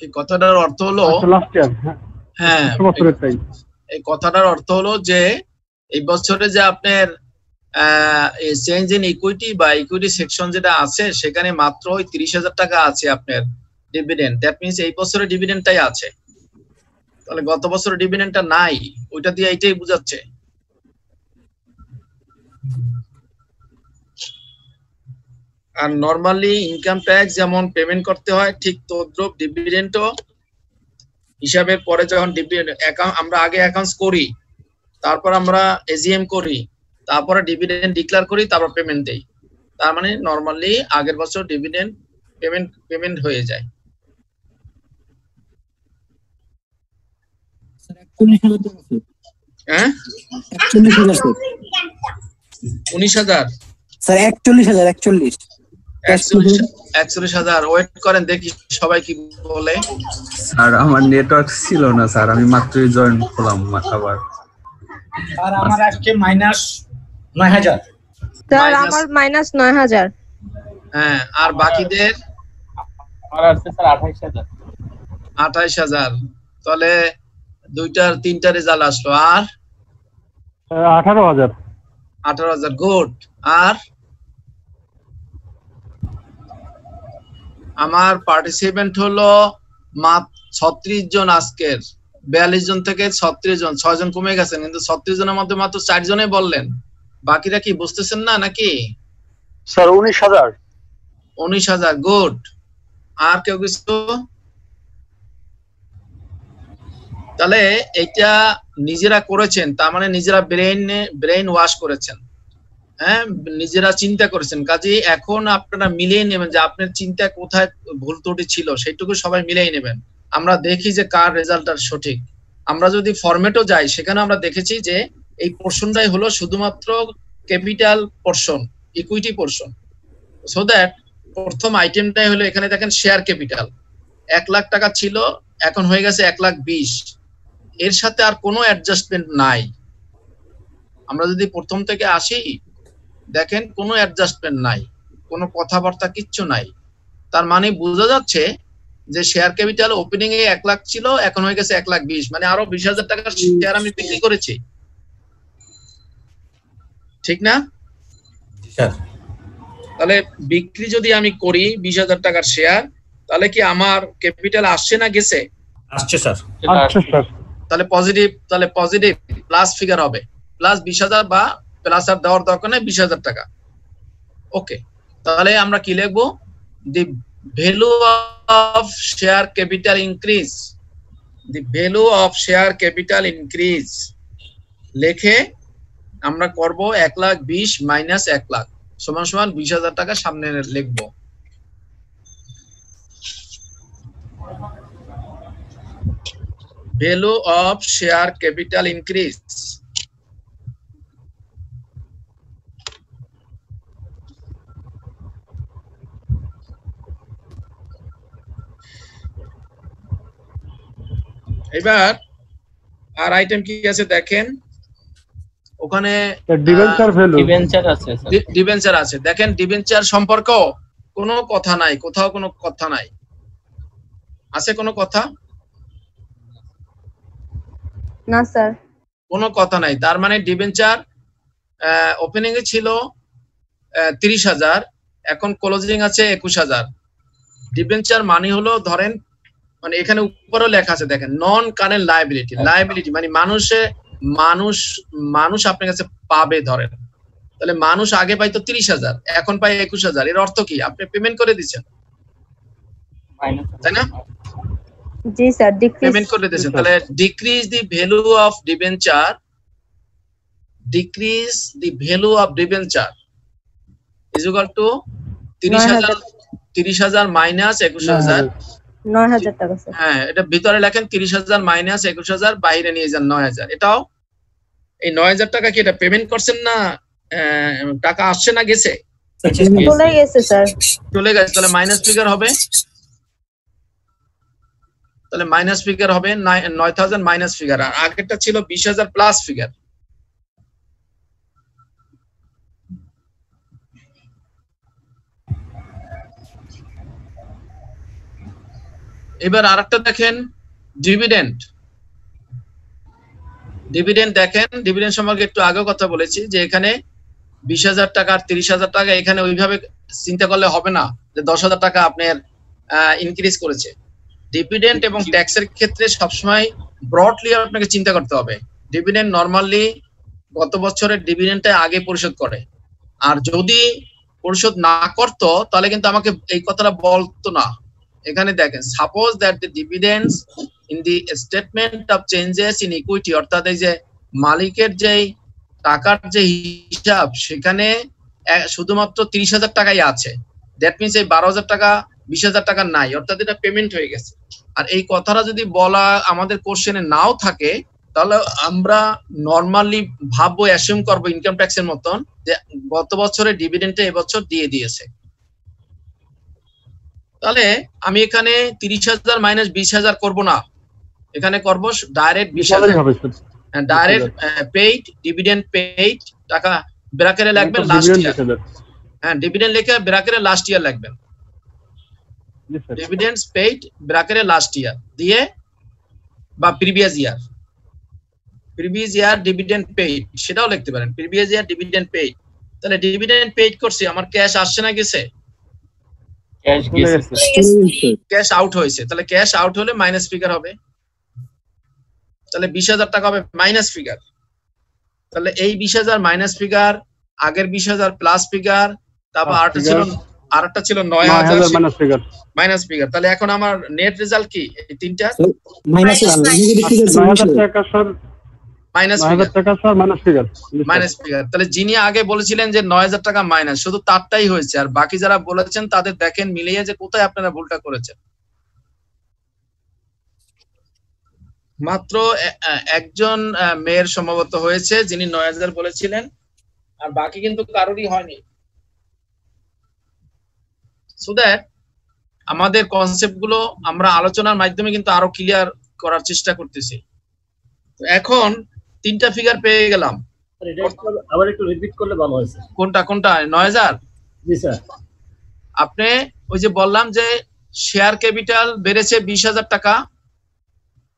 এই কথাটার অর্থ হলো লাস্ট ইয়ার, হ্যাঁ বছরের টাইম। এই কথাটার অর্থ হলো যে এই বছরে যে আপনার চেঞ্জ ইন ইকুইটি বা ইকুইটি সেকশন যেটা আছে সেখানে মাত্র ওই 30,000 টাকা আছে আপনার ডিভিডেন্ড, দ্যাট মিন্স এই বছরের ডিভিডেন্ডটাই আছে। তাহলে গত বছরের ডিভিডেন্ডটা নাই, ওইটা দিয়ে এইটাই বোঝাচ্ছে। আর নরমালি ইনকাম ট্যাক্স যেমন পেমেন্ট করতে হয়, ঠিক তদ্রুপ ডিভিডেন্ডও হিসাবের পরে যখন আমরা আগে অ্যাকাউন্টস করি, তারপর আমরা এজিএম করি, তারপরে ডিভিডেন্ড ডিক্লেয়ার করি, তারপর পেমেন্ট দেই। তার মানে নরমালি আগের বছর ডিভিডেন্ড পেমেন্ট হয়ে যায়। 41,000 টাকা আছে। হ্যাঁ 41,000 স্যার। 19,000 স্যার 41,000 41,000 ওয়েট করেন দেখি সবাই কি বলে। স্যার আমার নেটওয়ার্ক ছিল না স্যার, আমি মাত্রই জয়েন করলাম আবার। স্যার আমার আজকে -9,000। স্যার আমার -9,000। হ্যাঁ, আর বাকিদের আমার আছে স্যার 28,000। 28,000। তাহলে দুইটার তিনটা রেজাল্ট আসলো। আর 18,000। 18,000 গুড। আর আমার পার্টিসিপেন্ট হলো মাত্র 36 জন, আজকের 42 জন থেকে 36 জন, 6 জন কমে গেছেন, কিন্তু 36 জনের মধ্যে মাত্র 4 জনই বললেন। বাকিরা কি বুঝতেছেন না নাকি? স্যার 19,000। 19,000 গুড। আর কেউ কিছু? তাহলে এটা নিজেরা করেছেন, তার মানে নিজেরা ব্রেইন ওয়াশ করেছেন, হ্যাঁ, নিজেরা চিন্তা করেছেন। কাজে এখন আপনারা মিলিয়ে নেবেন যে আপনার চিন্তা কোথায় ভুল ত্রুটি ছিল, সেইটুকু সবাই মিলিয়ে নেবেন। আমরা দেখি যে কার রেজাল্টটা সঠিক। আমরা যদি ফরম্যাটও যাই, সেখানে আমরা দেখেছি যে এই পোর্শনটাই হলো শুধুমাত্র capital portion, equity portion. So that প্রথম আইটেমটাই হলো, এখানে দেখেন শেয়ার ক্যাপিটাল 1 লাখ টাকা ছিল, এখন হয়ে গেছে 1,20,000। এর সাথে আর কোনো অ্যাডজাস্টমেন্ট নাই। আমরা যদি প্রথম থেকে আসি, দেখেন কোনো অ্যাডজাস্টমেন্ট নাই, কোনো কথাবার্তা কিচ্ছু নাই। তার মানে বোঝা যাচ্ছে যে শেয়ার ক্যাপিটাল ওপেনিং এ 1 লাখ ছিল, এখন হয়ে গেছে 1,20,000, মানে আরো 20,000 টাকার শেয়ার আমি বিক্রি করেছি, ঠিক না? তাহলে বিক্রি যদি আমি করি 20,000 টাকার শেয়ার, তাহলে কি আমার ক্যাপিটাল আসছে না গেছে? আসছে স্যার। তাহলে পজিটিভ প্লাস ফিগার হবে, প্লাস 20,000 বা প্লাস আর দেওয়ার দরকার নেই, 20,000 টাকা। ওকে, তাহলে আমরা কি লিখবো? দি value of share capital increase, the value of share capital increase লিখে আমরা করব 1,20,000 মাইনাস 1 লাখ সমান সমান 20,000 টাকা সামনে লিখবো। Value of share capital increase. এবার আর আইটেম কি আছে দেখেন, ওখানে ডিবেঞ্চার আছে। দেখেন ডিবেঞ্চার সম্পর্ক কোনো কথা নাই, কোথাও কোনো কথা নাই, আছে কোনো কথা? না স্যার, কোনো কথা নাই। তার মানে ডিবেঞ্চার ওপেনিং এ ছিল 30,000, এখন ক্লোজিং আছে 21,000। ডিবেঞ্চার মানে হলো ধরেন, মানে এখানে উপরেও লেখা আছে দেখেন, নন কারেন্ট লায়াবিলিটি। লায়াবিলিটি মানে মানুষ আপনার কাছে পাবে, ধরেন তাহলে মানুষ আগে পাইতো 30,000, এখন পাই 21,000। এর অর্থ কি? আপনি পেমেন্ট করে দিচ্ছেন, তাই না? জি স্যার, পেমেন্ট করে দিয়েছেন। তাহলে decrease the value of debenture, decrease the value of debenture is equal two 30,000 minus 21,000, 9,000 টাকা স্যার। হ্যাঁ, এটা ভিতরে লেখেন 30,000 মাইনাস 21,000, বাইরে নিয়ে যান 9,000। এটাও এই 9,000 টাকা কি এটা পেমেন্ট করছেন না টাকা আসছে না গেছে? চলে গেছে স্যার, চলে গেছে। তাহলে মাইনাস ফিগার হবে, তাহলে মাইনাস ফিগার হবে 9,000 মাইনাস ফিগার। আর আগেরটা ছিল 20,000 প্লাস ফিগার। এবার আরেকটা দেখেন, ডিভিডেন্ড। ডিভিডেন্ড দেখেন, ডিভিডেন্ড সম্পর্কে একটু আগে কথা বলেছি যে এখানে 20,000 টাকা আর 30,000 টাকা, এখানে ওইভাবে চিন্তা করলে হবে না যে 10,000 টাকা আপনার ইনক্রিজ করেছে। ডিভিডেন্ড এবং ট্যাক্সের ক্ষেত্রে সবসময় ব্রডলি আপনাকে চিন্তা করতে হবে। ডিভিডেন্ড নরমালি গত বছরের ডিভিডেন্ডটা আগে পরিশোধ করে, আর যদি পরিশোধ না করতো তাহলে কিন্তু আমাকে এই কথাটা বলতো না। এখানে দেখেন, suppose that the ডিভিডেন্ডস in the statement of changes in equity, অর্থাৎ এই যে মালিকের যে টাকার যে হিসাব সেখানে শুধুমাত্র 30,000 টাকাই আছে। দ্যাট মিনস এই 12,000 টাকা 20,000 টাকা নাই, অর্থাৎ এটা পেমেন্ট হয়ে গেছে। আর এই কথাটা যদি বলা আমাদের কোশ্চেনে নাও থাকে তাহলে আমরা নরমালি ভাববো, অ্যাসিউম করবো ইনকাম ট্যাক্সের মতন যে গত বছরের ডিভিডেন্ডটা এবছর দিয়ে দিয়েছে। তাহলে আমি এখানে 30,000 মাইনাস 20,000 করবো না, এখানে করবো direct 20,000। Direct paid dividend paid টাকা ব্র্যাকেটে লিখবেন লাস্ট ইয়ার। হ্যাঁ, ডিভিডেন্ড লিখে ব্র্যাকেটে লাস্ট ইয়ার লিখবেন, ডিভিডেন্ডস পেইড ব্র্যাকেটে লাস্ট ইয়ার দিয়ে, বা প্রিভিয়াস ইয়ার ডিভিডেন্ড পেইড সেটাও লিখতে পারেন, প্রিভিয়াস ইয়ার ডিভিডেন্ড পেইড। তাহলে ডিভিডেন্ড পেইড করছি, আমার ক্যাশ আসছে না গেছে? ক্যাশ আউট হয়েছে, তাহলে ক্যাশ আউট হলে মাইনাস ফিগার হবে। তাহলে 20,000 টাকা হবে মাইনাস ফিগার। তাহলে এই 20,000 মাইনাস ফিগার, আগের 20,000 প্লাস ফিগার, তারপর আরেকটা ছিল 9,000 মাইনাস ফিগার। তাহলে এখন আমার নেট রেজাল্ট কি? এই তিনটা মাইনাস ফিগার। তাহলে যিনি আগে বলেছিলেন যে 9,000 টাকা মাইনাস, শুধু তারটাই হয়েছে, আর বাকি যারা বলেছেন তাদের দেখেন মিলিয়ে যে কোথায় আপনারা ভুলটা করেছেন। মাত্র একজন মেয়ের সম্ভবত হয়েছে যিনি 9,000 বলেছিলেন, আর বাকি কিন্তু কারোরই হয়নি। সো দ্যাট আমাদের কনসেপ্ট গুলো আমরা আলোচনার মাধ্যমে কিন্তু আরো ক্লিয়ার করার চেষ্টা করতেছি। এখন তিনটা ফিগার পেয়ে গেলাম। আবার একটু রিপিট করলে ভালো হয় স্যার। কোনটা 9,000? জি স্যার। আপনি ওই যে বললাম যে শেয়ার ক্যাপিটাল বেড়েছে 20,000 টাকা,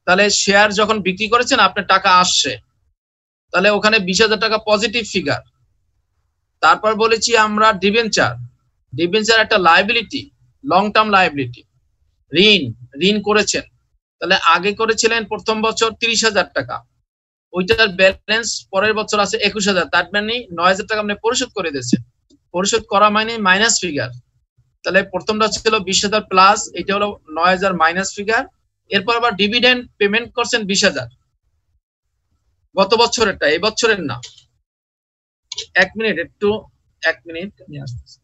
তাহলে শেয়ার যখন বিক্রি করেছেন আপনার টাকা আসছে, তাহলে ওখানে 20,000 টাকা পজিটিভ ফিগার। তারপর বলেছি আমরা ডিবেঞ্চার একটা লায়াবিলিটি, লং টার্ম লায়াবিলিটি। ঋণ করেছেন, তাহলে আগে করেছিলেন প্রথম বছর 30,000 টাকা, ওইটার ব্যালেন্স পরের বছর আছে 21,000, তার মানে 9,000 টাকা আপনি পরিশোধ করে দিয়েছেন। পরিশোধ করা মানে মাইনাস ফিগার। তাহলে প্রথমটা ছিল 20,000 প্লাস, এটা হলো 9,000 মাইনাস ফিগার। এরপর আবার ডিভিডেন্ড পেমেন্ট করছেন 20,000, গত বছরেরটা, এই বছরের না। এক মিনিট আমি আসতেছি।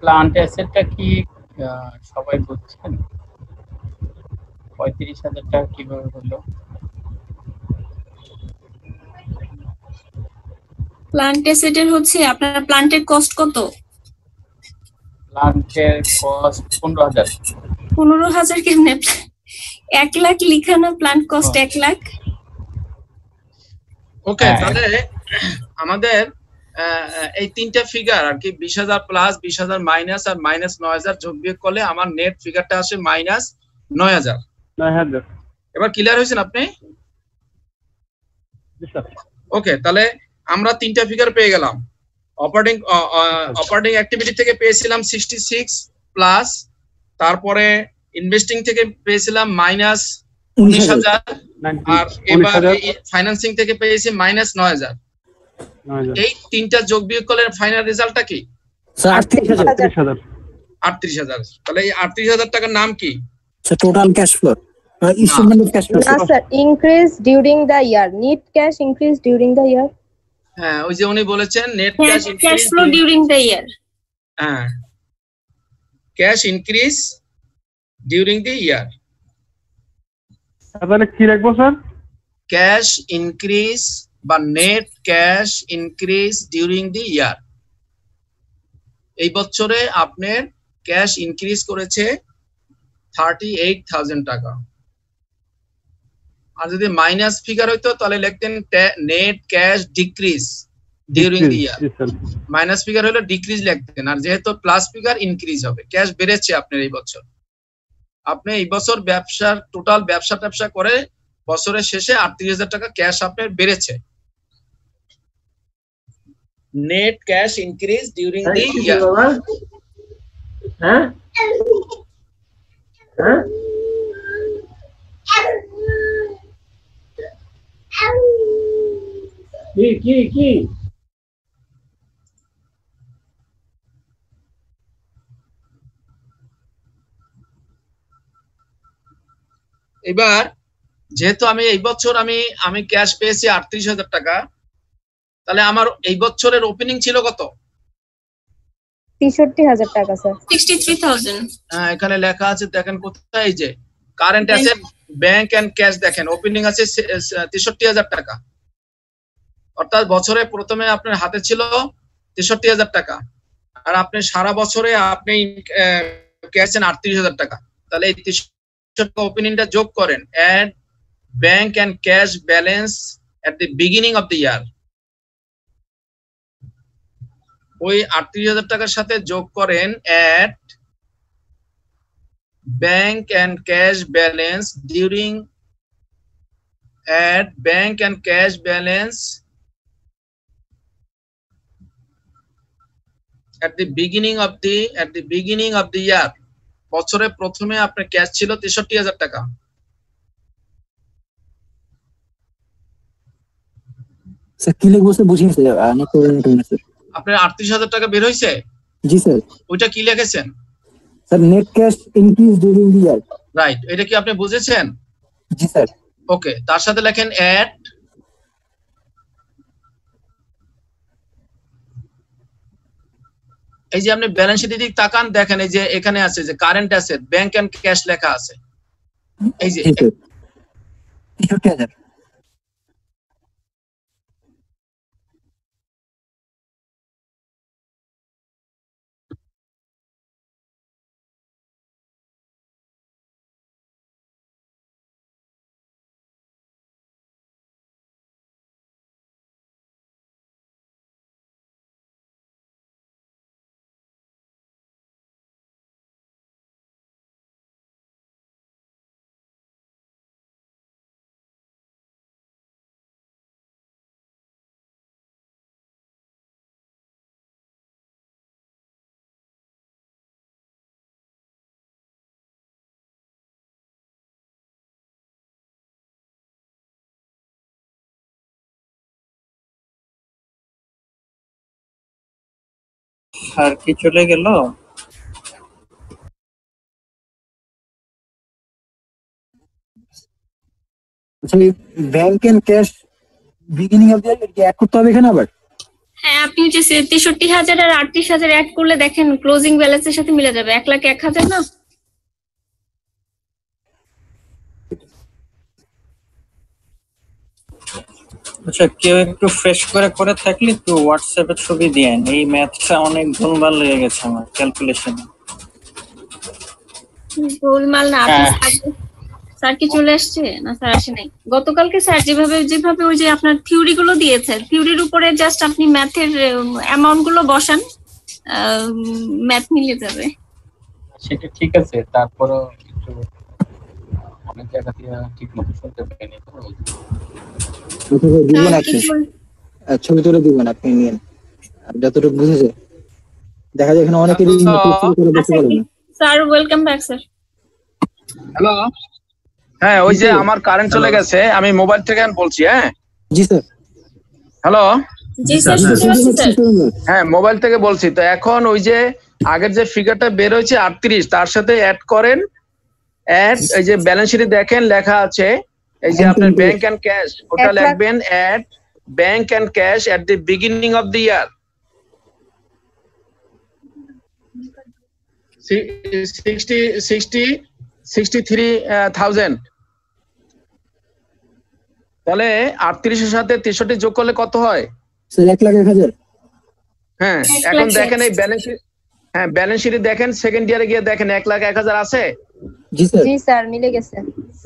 প্লান্ট অ্যাসেটটা কি সবাই বুঝছেন? 35,000 টাকা কিভাবে হলো? প্লান্ট অ্যাসেটের হচ্ছে আপনার প্লান্টের কস্ট কত? প্লান্টের কস্ট 15,000। 15,000 কেমনে? 1 লাখ লিখা না, প্লান্ট কস্ট 1 লাখ। ওকে, তাহলে আমাদের এই তিনটা ফিগার আর কি, 20,000 প্লাস, 20,000 মাইনাস, আর মাইনাস 9,000 যোগ বিয়োগ করলে আমার নেট ফিগারটা আসে মাইনাস 9,000। এবার ক্লিয়ার হয়েছেন আপনি? জি স্যার। ওকে, তাহলে আমরা তিনটা ফিগার পেয়ে গেলাম। অপারেটিং অ্যাক্টিভিটি থেকে পেয়েছিলাম 66 প্লাস, তারপরে ইনভেস্টিং থেকে পেয়েছিলাম মাইনাস 19,000, আর এবার ফাইন্যান্সিং থেকে পেয়েছি মাইনাস 9,000। এই তিনটা যোগ বিয়োগ করলে ফাইনাল রেজাল্টটা কি? 38,000। 38,000। তাহলে এই 38,000 টাকার নাম কি? Total cash flow, installment of cash flow. না sir, increase during the year, net cash increase during the year. হ্যাঁ, ওই যে উনি বলেছেন net cash flow during the year. হ্যাঁ, cash increase during the year. তাহলে কি রাখবো স্যার? ক্যাশ ইনক্রিজ বা net cash increase during the year. এই বছরে আপনার ক্যাশ ইনক্রিজ করেছে 38,000 টাকা। আর যদি মাইনাস ফিগার হইতো তাহলে লিখতেন net cash decrease during the year. Minus figure হলে ডিক্রিজ লিখতেন, আর যেহেতু প্লাস ফিগার ইনক্রিজ হবে। ক্যাশ বেড়েছে আপনার এই বছর। আপনি এই বছর ব্যবসার টোটাল ব্যবসা করে বছরের শেষে 38,000 টাকা ক্যাশ আপনার বেড়েছে। Net cash increase during the year. হ্যাঁ হ্যাঁ কি এবার যেহেতু আমি এই বছর আমি ক্যাশ পেয়েছি 38,000 টাকা, তাহলে আমার এই বছরের ওপেনিং ছিল কত? 63,000 টাকা স্যার। 63,000। হ্যাঁ, এখানে লেখা আছে, দেখেন কোথায়, এই যে current asset bank and cash, দেখেন ওপেনিং আছে 63,000 টাকা। অর্থাৎ বছরে প্রথমে আপনার হাতে ছিল 63,000 টাকা, আর আপনি সারা বছরে আপনি ক্যাশ 38,000 টাকা। তাহলে এই 63,000 টাকা ওপেনিংটা যোগ করেন, add bank and cash balance at the beginning of the year. ওই 38,000 টাকার সাথে যোগ করেন at bank and cash balance during at bank and cash balance at the beginning of the year। বছরে প্রথমে আপনার ক্যাশ ছিল 63,000 টাকা। স্যার কি লিখবো স্যার, বুঝিয়ে স্যার না তো স্যার। আপনার 38,000 টাকা বের হইছে? জি স্যার। ওইটা কি লিখেছেন? Sir net cash increase during the year. Right, এটা কি আপনি বুঝেছেন? জি স্যার। ওকে, তার সাথে লেখেন অ্যাট এই যে আপনি ব্যালেন্স শিটের দিকে তাকান, দেখেন এই যে এখানে আছে যে current asset bank and cash লেখা আছে, এই যে 63,000। আর কি চলে গেল? আচ্ছা, bank and cash beginning of the year add করতে হবে এখানে আবার? হ্যাঁ, আপনি যে 63,000 আর 38,000 অ্যাড করলে দেখেন ক্লোজিং ব্যালেন্সের সাথে মিলে যাবে। 1,01,000 না? আচ্ছা, কেউ একটু ফ্রেশ করে থাকলে একটু হোয়াটসঅ্যাপে ছবি দিয়েন। এই ম্যাথটা অনেক ভুলভাল লেগে গেছে আমার ক্যালকুলেশনে। গোলমাল না। স্যার কি চলে আসছে? না স্যার আসে নাই। গতকালকে স্যার যেভাবে ওই যে আপনার থিওরি গুলো দিয়েছে, থিওরির উপরে জাস্ট আপনি ম্যাথের অ্যামাউন্ট গুলো বসান, ম্যাথ মিলে যাবে। সেটা ঠিক আছে, তারপরও একটু অনেক জায়গা থেকে ঠিক মতো শুনতে পাইনি। দিবেন আপনি, ছবি তুলে দিবেন আপনি, নিয়েন যতটুকু বুঝেছে। দেখা যায় এখানে অনেকেরই করে বসে পারবে না। Sir welcome back sir. Hello, হ্যাঁ ওই যে আমার কারেন্ট চলে গেছে, আমি মোবাইল থেকে বলছি। হ্যাঁ জি স্যার। হ্যালো, জি স্যার শুনতে পাচ্ছি স্যার। হ্যাঁ মোবাইল থেকে বলছি। তো এখন ওই যে আগের যে ফিগারটা বের হয়েছে 38, তার সাথে অ্যাড করেন, অ্যাড এই যে ব্যালেন্স শিটে দেখেন লেখা আছে এই যে আপনার ব্যাংক এন্ড ক্যাশ, ওটা লিখবেন add bank and cash at the beginning of the year 63,000। তাহলে 38 এর সাথে 63 যোগ করলে কত হয় স্যার? 1,01,000। হ্যাঁ এখন দেখেন এই ব্যালেন্স, হ্যাঁ ব্যালেন্স শিটে দেখেন সেকেন্ড ইয়ারে গিয়ে দেখেন 1,01,000 আছে। জি স্যার। জি স্যার মিলে গেছে।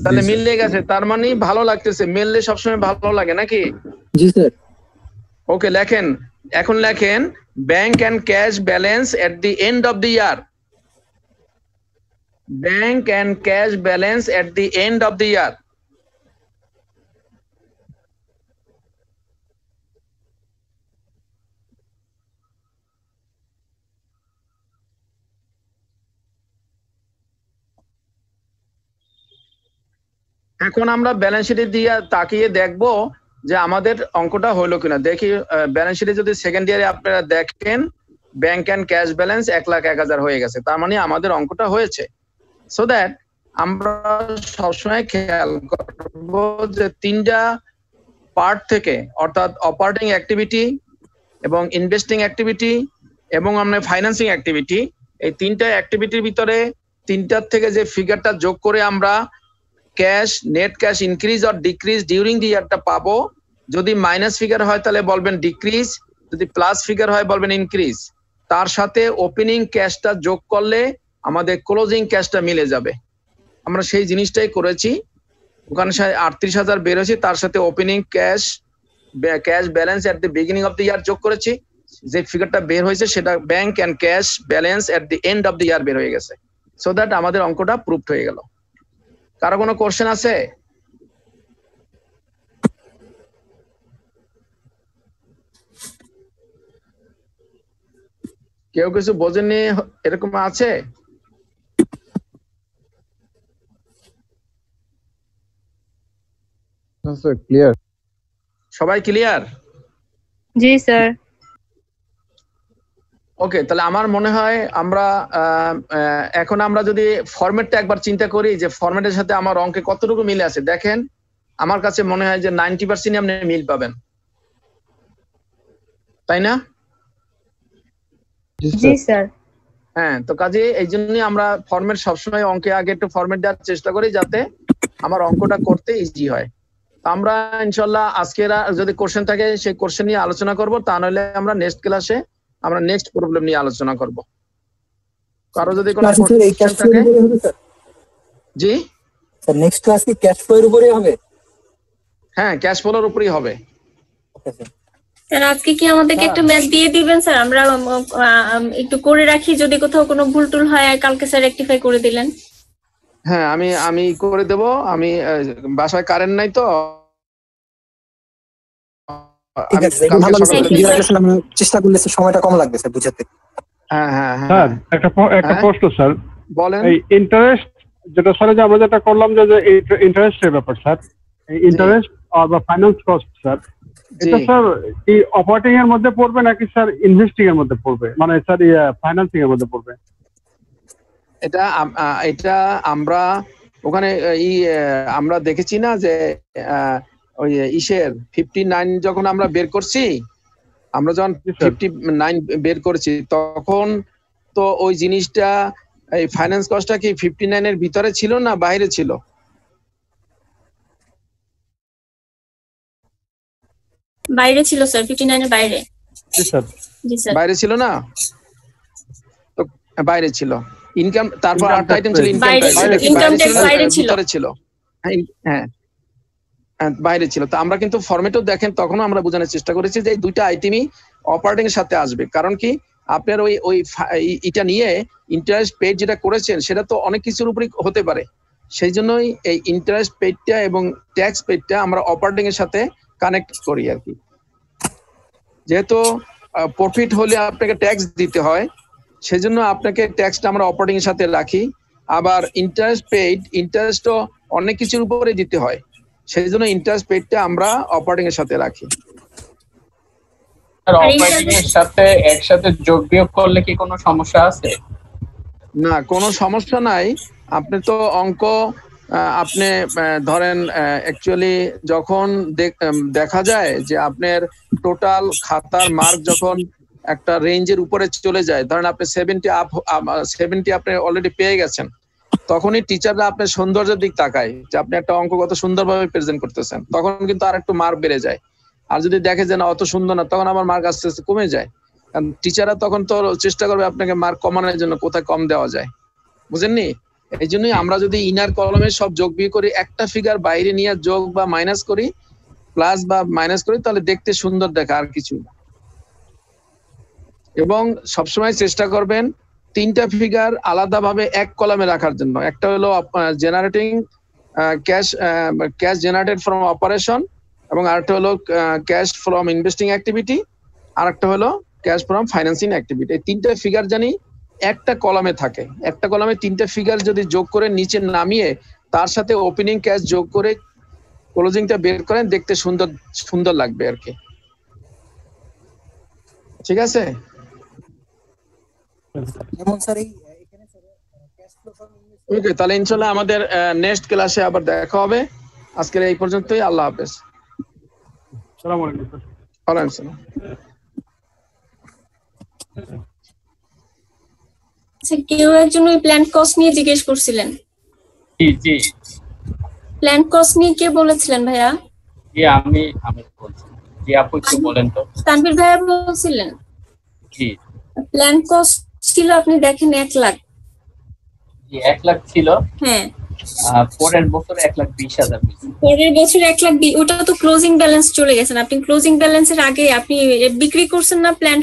তাহলে মিলে গেছে, তার মানে ভালো লাগতেছে, মিললে সবসময় ভালো লাগে নাকি? জি স্যার। ওকে লেখেন, এখন লেখেন bank and cash balance at the end of the year, bank and cash balance at the end of the year. এখন আমরা ব্যালেন্স শিটে দিয়ে তাকিয়ে দেখবো যে আমাদের অঙ্কটা হলো কিনা। দেখি ব্যালেন্স শিটে যদি সেকেন্ড ইয়ারে আপনারা দেখেন ব্যাংক এন্ড ক্যাশ ব্যালেন্স 1,01,000 হয়ে গেছে, তার মানে আমাদের অঙ্কটা হয়েছে। সো দ্যাট আমরা সবসময় খেয়াল করবো যে তিনটা পার্ট থেকে, অর্থাৎ অপারেটিং অ্যাক্টিভিটি এবং ইনভেস্টিং অ্যাক্টিভিটি এবং আমরা ফাইন্যান্সিং অ্যাক্টিভিটি, এই তিনটা অ্যাক্টিভিটির ভিতরে তিনটার থেকে যে ফিগারটা যোগ করে আমরা cash, net cash increase or decrease during the ইয়ারটা পাবো। যদি মাইনাস ফিগার হয় তাহলে বলবেন ডিক্রিজ, যদি প্লাস ফিগার হয় বলবেন ইনক্রিজ। তার সাথে ওপেনিং ক্যাশটা যোগ করলে আমাদের ক্লোজিং ক্যাশটা মিলে যাবে। আমরা সেই জিনিসটাই করেছি, ওখানে 38,000 বের হয়েছে, তার সাথে opening cash balance at the beginning of the year যোগ করেছি, যে ফিগারটা বের হয়েছে সেটা bank and cash balance at the end of the year বের হয়ে গেছে। সো দ্যাট আমাদের অঙ্কটা প্রুভড হয়ে গেল। কারো কোনো কোশ্চেন আছে? কেউ কিছু বোঝেননি এরকম আছে? ক্লিয়ার, সবাই ক্লিয়ার? জি স্যার। ওকে, তাহলে আমার মনে হয় আমরা এখন আমরা যদি ফরম্যাটটা একবার চিন্তা করি যে ফরম্যাটের সাথে আমার অঙ্কে কতটুকু মিল আছে। দেখেন আমার কাছে মনে হয় যে 90% আপনি মিল পাবেন, তাই না? জি স্যার। হ্যাঁ, তো কাজে এই জন্যই আমরা ফরম্যাট সবসময় অঙ্কে আগে একটু ফরম্যাট দেওয়ার চেষ্টা করি যাতে আমার অঙ্কটা করতে ইজি হয়। আমরা ইনশাল্লাহ আজকের যদি কোশ্চেন থাকে সেই কোশ্চেন নিয়ে আলোচনা করব, তা নইলে আমরা নেক্সট ক্লাসে আমরা নেক্সট প্রবলেম নিয়ে আলোচনা করব। কারো যদি কোনো কোশ্চেন থাকে? জি স্যার, নেক্সট ক্লাস কি ক্যাশ ফ্লো এর উপরেই হবে? হ্যাঁ, ক্যাশ ফ্লোর উপরেই হবে। স্যার আজকে কি আমাদেরকে একটা ম্যাথ দিয়ে দিবেন স্যার? আমরা একটু করে রাখি, যদি কোথাও কোনো ভুল টুল হয় কালকে স্যার রেকটিফাই করে দিলেন। হ্যাঁ, আমি করে দেব। আমি বাসায় কারেন্ট নাই তো। ঠিক আছে, ভালো লাগছে, চেষ্টা করলে সময়টা কম লাগবে স্যার বুঝাতে। হ্যাঁ হ্যাঁ স্যার একটা প্রশ্ন স্যার, বলেন। এই ইন্টারেস্ট যেটা স্যার যে আমরা যেটা করলাম যে ইন্টারেস্টের ব্যাপার স্যার, এই ইন্টারেস্ট বা ফাইন্যান্স কস্ট স্যার, এটা স্যার এই অপারেটিং এর মধ্যে পড়বে নাকি স্যার ইনভেস্টিং এর মধ্যে পড়বে, মানে স্যার ফাইন্যান্সিং এর মধ্যে পড়বে? এটা আমরা ওখানে আমরা দেখেছি না যে ওই ইসের 59 যখন আমরা বের করছি, আমরা যখন 59 বের করেছি তখন তো ওই জিনিসটা এই ফাইন্যান্স কস্টটা কি 59 এর ভিতরে ছিল না বাইরে ছিল? বাইরে ছিল স্যার, 59 এর বাইরে। জি স্যার। জি স্যার। বাইরে ছিল না? তো বাইরে ছিল। ইনকাম, তারপর আরেকটা আইটেম ছিল ইনকাম ট্যাক্স, ইনকাম ট্যাক্স বাইরে ছিল। ভিতরে ছিল। হ্যাঁ বাইরে ছিল। তো আমরা কিন্তু ফরম্যাটও দেখেন তখনও আমরা বোঝানোর চেষ্টা করেছি যে এই দুইটা আইটেমই অপারেটিং এর সাথে আসবে। কারণ কি আপনার ওই এটা নিয়ে ইন্টারেস্ট পেড যেটা করেছেন সেটা তো অনেক কিছুর উপরই হতে পারে, সেই জন্যই এই ইন্টারেস্ট পেডটা এবং ট্যাক্স পেডটা আমরা অপারেটিং এর সাথে কানেক্ট করি আর কি। যেহেতু প্রফিট হলে আপনাকে ট্যাক্স দিতে হয়, সেজন্য আপনাকে ট্যাক্সটা আমরা অপারেটিং এর সাথে রাখি। আবার ইন্টারেস্টও অনেক কিছুর উপরে দিতে হয়, সেই জন্য ইন্টারেস্ট পেইডটা আমরা অপারেটিং এর সাথে রাখি। আর অপারেটিং এর সাথে একসাথে যোগ বিয়োগ করলে কি কোনো সমস্যা আছে? না, কোনো সমস্যা নাই। আপনি তো অঙ্ক আপনি ধরেন অ্যাকচুয়ালি যখন দেখা যায় যে আপনার টোটাল খাতার মার্ক যখন একটা রেঞ্জের উপরে চলে যায়, ধরেন আপনি 70 আপনি অলরেডি পেয়ে গেছেন, তখনই টিচাররা আপনার সৌন্দর্যের দিক তাকায় যে আপনি একটা অঙ্ক কত সুন্দরভাবে প্রেজেন্ট করতেছেন, তখন কিন্তু আর একটু মার্ক বেড়ে যায়। আর যদি দেখে যে না অত সুন্দর না, তখন আমার মার্ক আস্তে আস্তে কমে যায়। কারণ টিচাররা তখন তো চেষ্টা করবে আপনাকে মার্ক কমানোর জন্য কোথায় কম দেওয়া যায়, বুঝেননি? এই জন্যই আমরা যদি ইনার কলমে সব যোগ বিয়োগ করি, একটা ফিগার বাইরে নিয়ে যোগ বা মাইনাস করি, প্লাস বা মাইনাস করি, তাহলে দেখতে সুন্দর দেখা, আর কিছু না। এবং সবসময় চেষ্টা করবেন 3টা ফিগার আলাদাভাবে এক কলামে রাখার জন্য। একটা হলো generating cash generated from operation, এবং আরেকটা হলো ক্যাশ ফ্রম ইনভেস্টিং অ্যাক্টিভিটি, আর একটা হলো ক্যাশ ফ্রম ফাইন্যান্সিং অ্যাক্টিভিটি। এই 3টা ফিগার জানি একটা কলামে থাকে। একটা কলামে 3টা ফিগার যদি যোগ করে নিচে নামিয়ে তার সাথে ওপেনিং ক্যাশ যোগ করে ক্লোজিংটা বের করেন, দেখতে সুন্দর লাগবে আর কি। ঠিক আছে? ওকে, তাহলে ইনশাআল্লাহ আমাদের নেক্সট ক্লাসে আবার দেখা হবে। আজকের এই পর্যন্তই। আল্লাহ হাফেজ। আসসালামু আলাইকুম। ওয়ালাইকুম আসসালাম। আচ্ছা, কেউ একজন ওই প্ল্যান কস্ট নিয়ে জিজ্ঞেস করছিলেন। জি জি, প্ল্যান কস্ট নিয়ে কে বলেছিলেন ভাইয়া? জি আমি বলছি। জি আপু একটু বলেন তো। তানভীর ভাইয়া বলছিলেন। জি, প্ল্যান কস্ট ছিল আপনি দেখেন 1 লাখ। জি 1 লাখ ছিল। হ্যাঁ, পরের বছর 1,20,000। পরের বছর 1 লাখ, ওটা তো ক্লোজিং ব্যালেন্স চলে গেছেন। আপনি ক্লোজিং ব্যালেন্সের আগে আপনি বিক্রি করছেন না প্ল্যান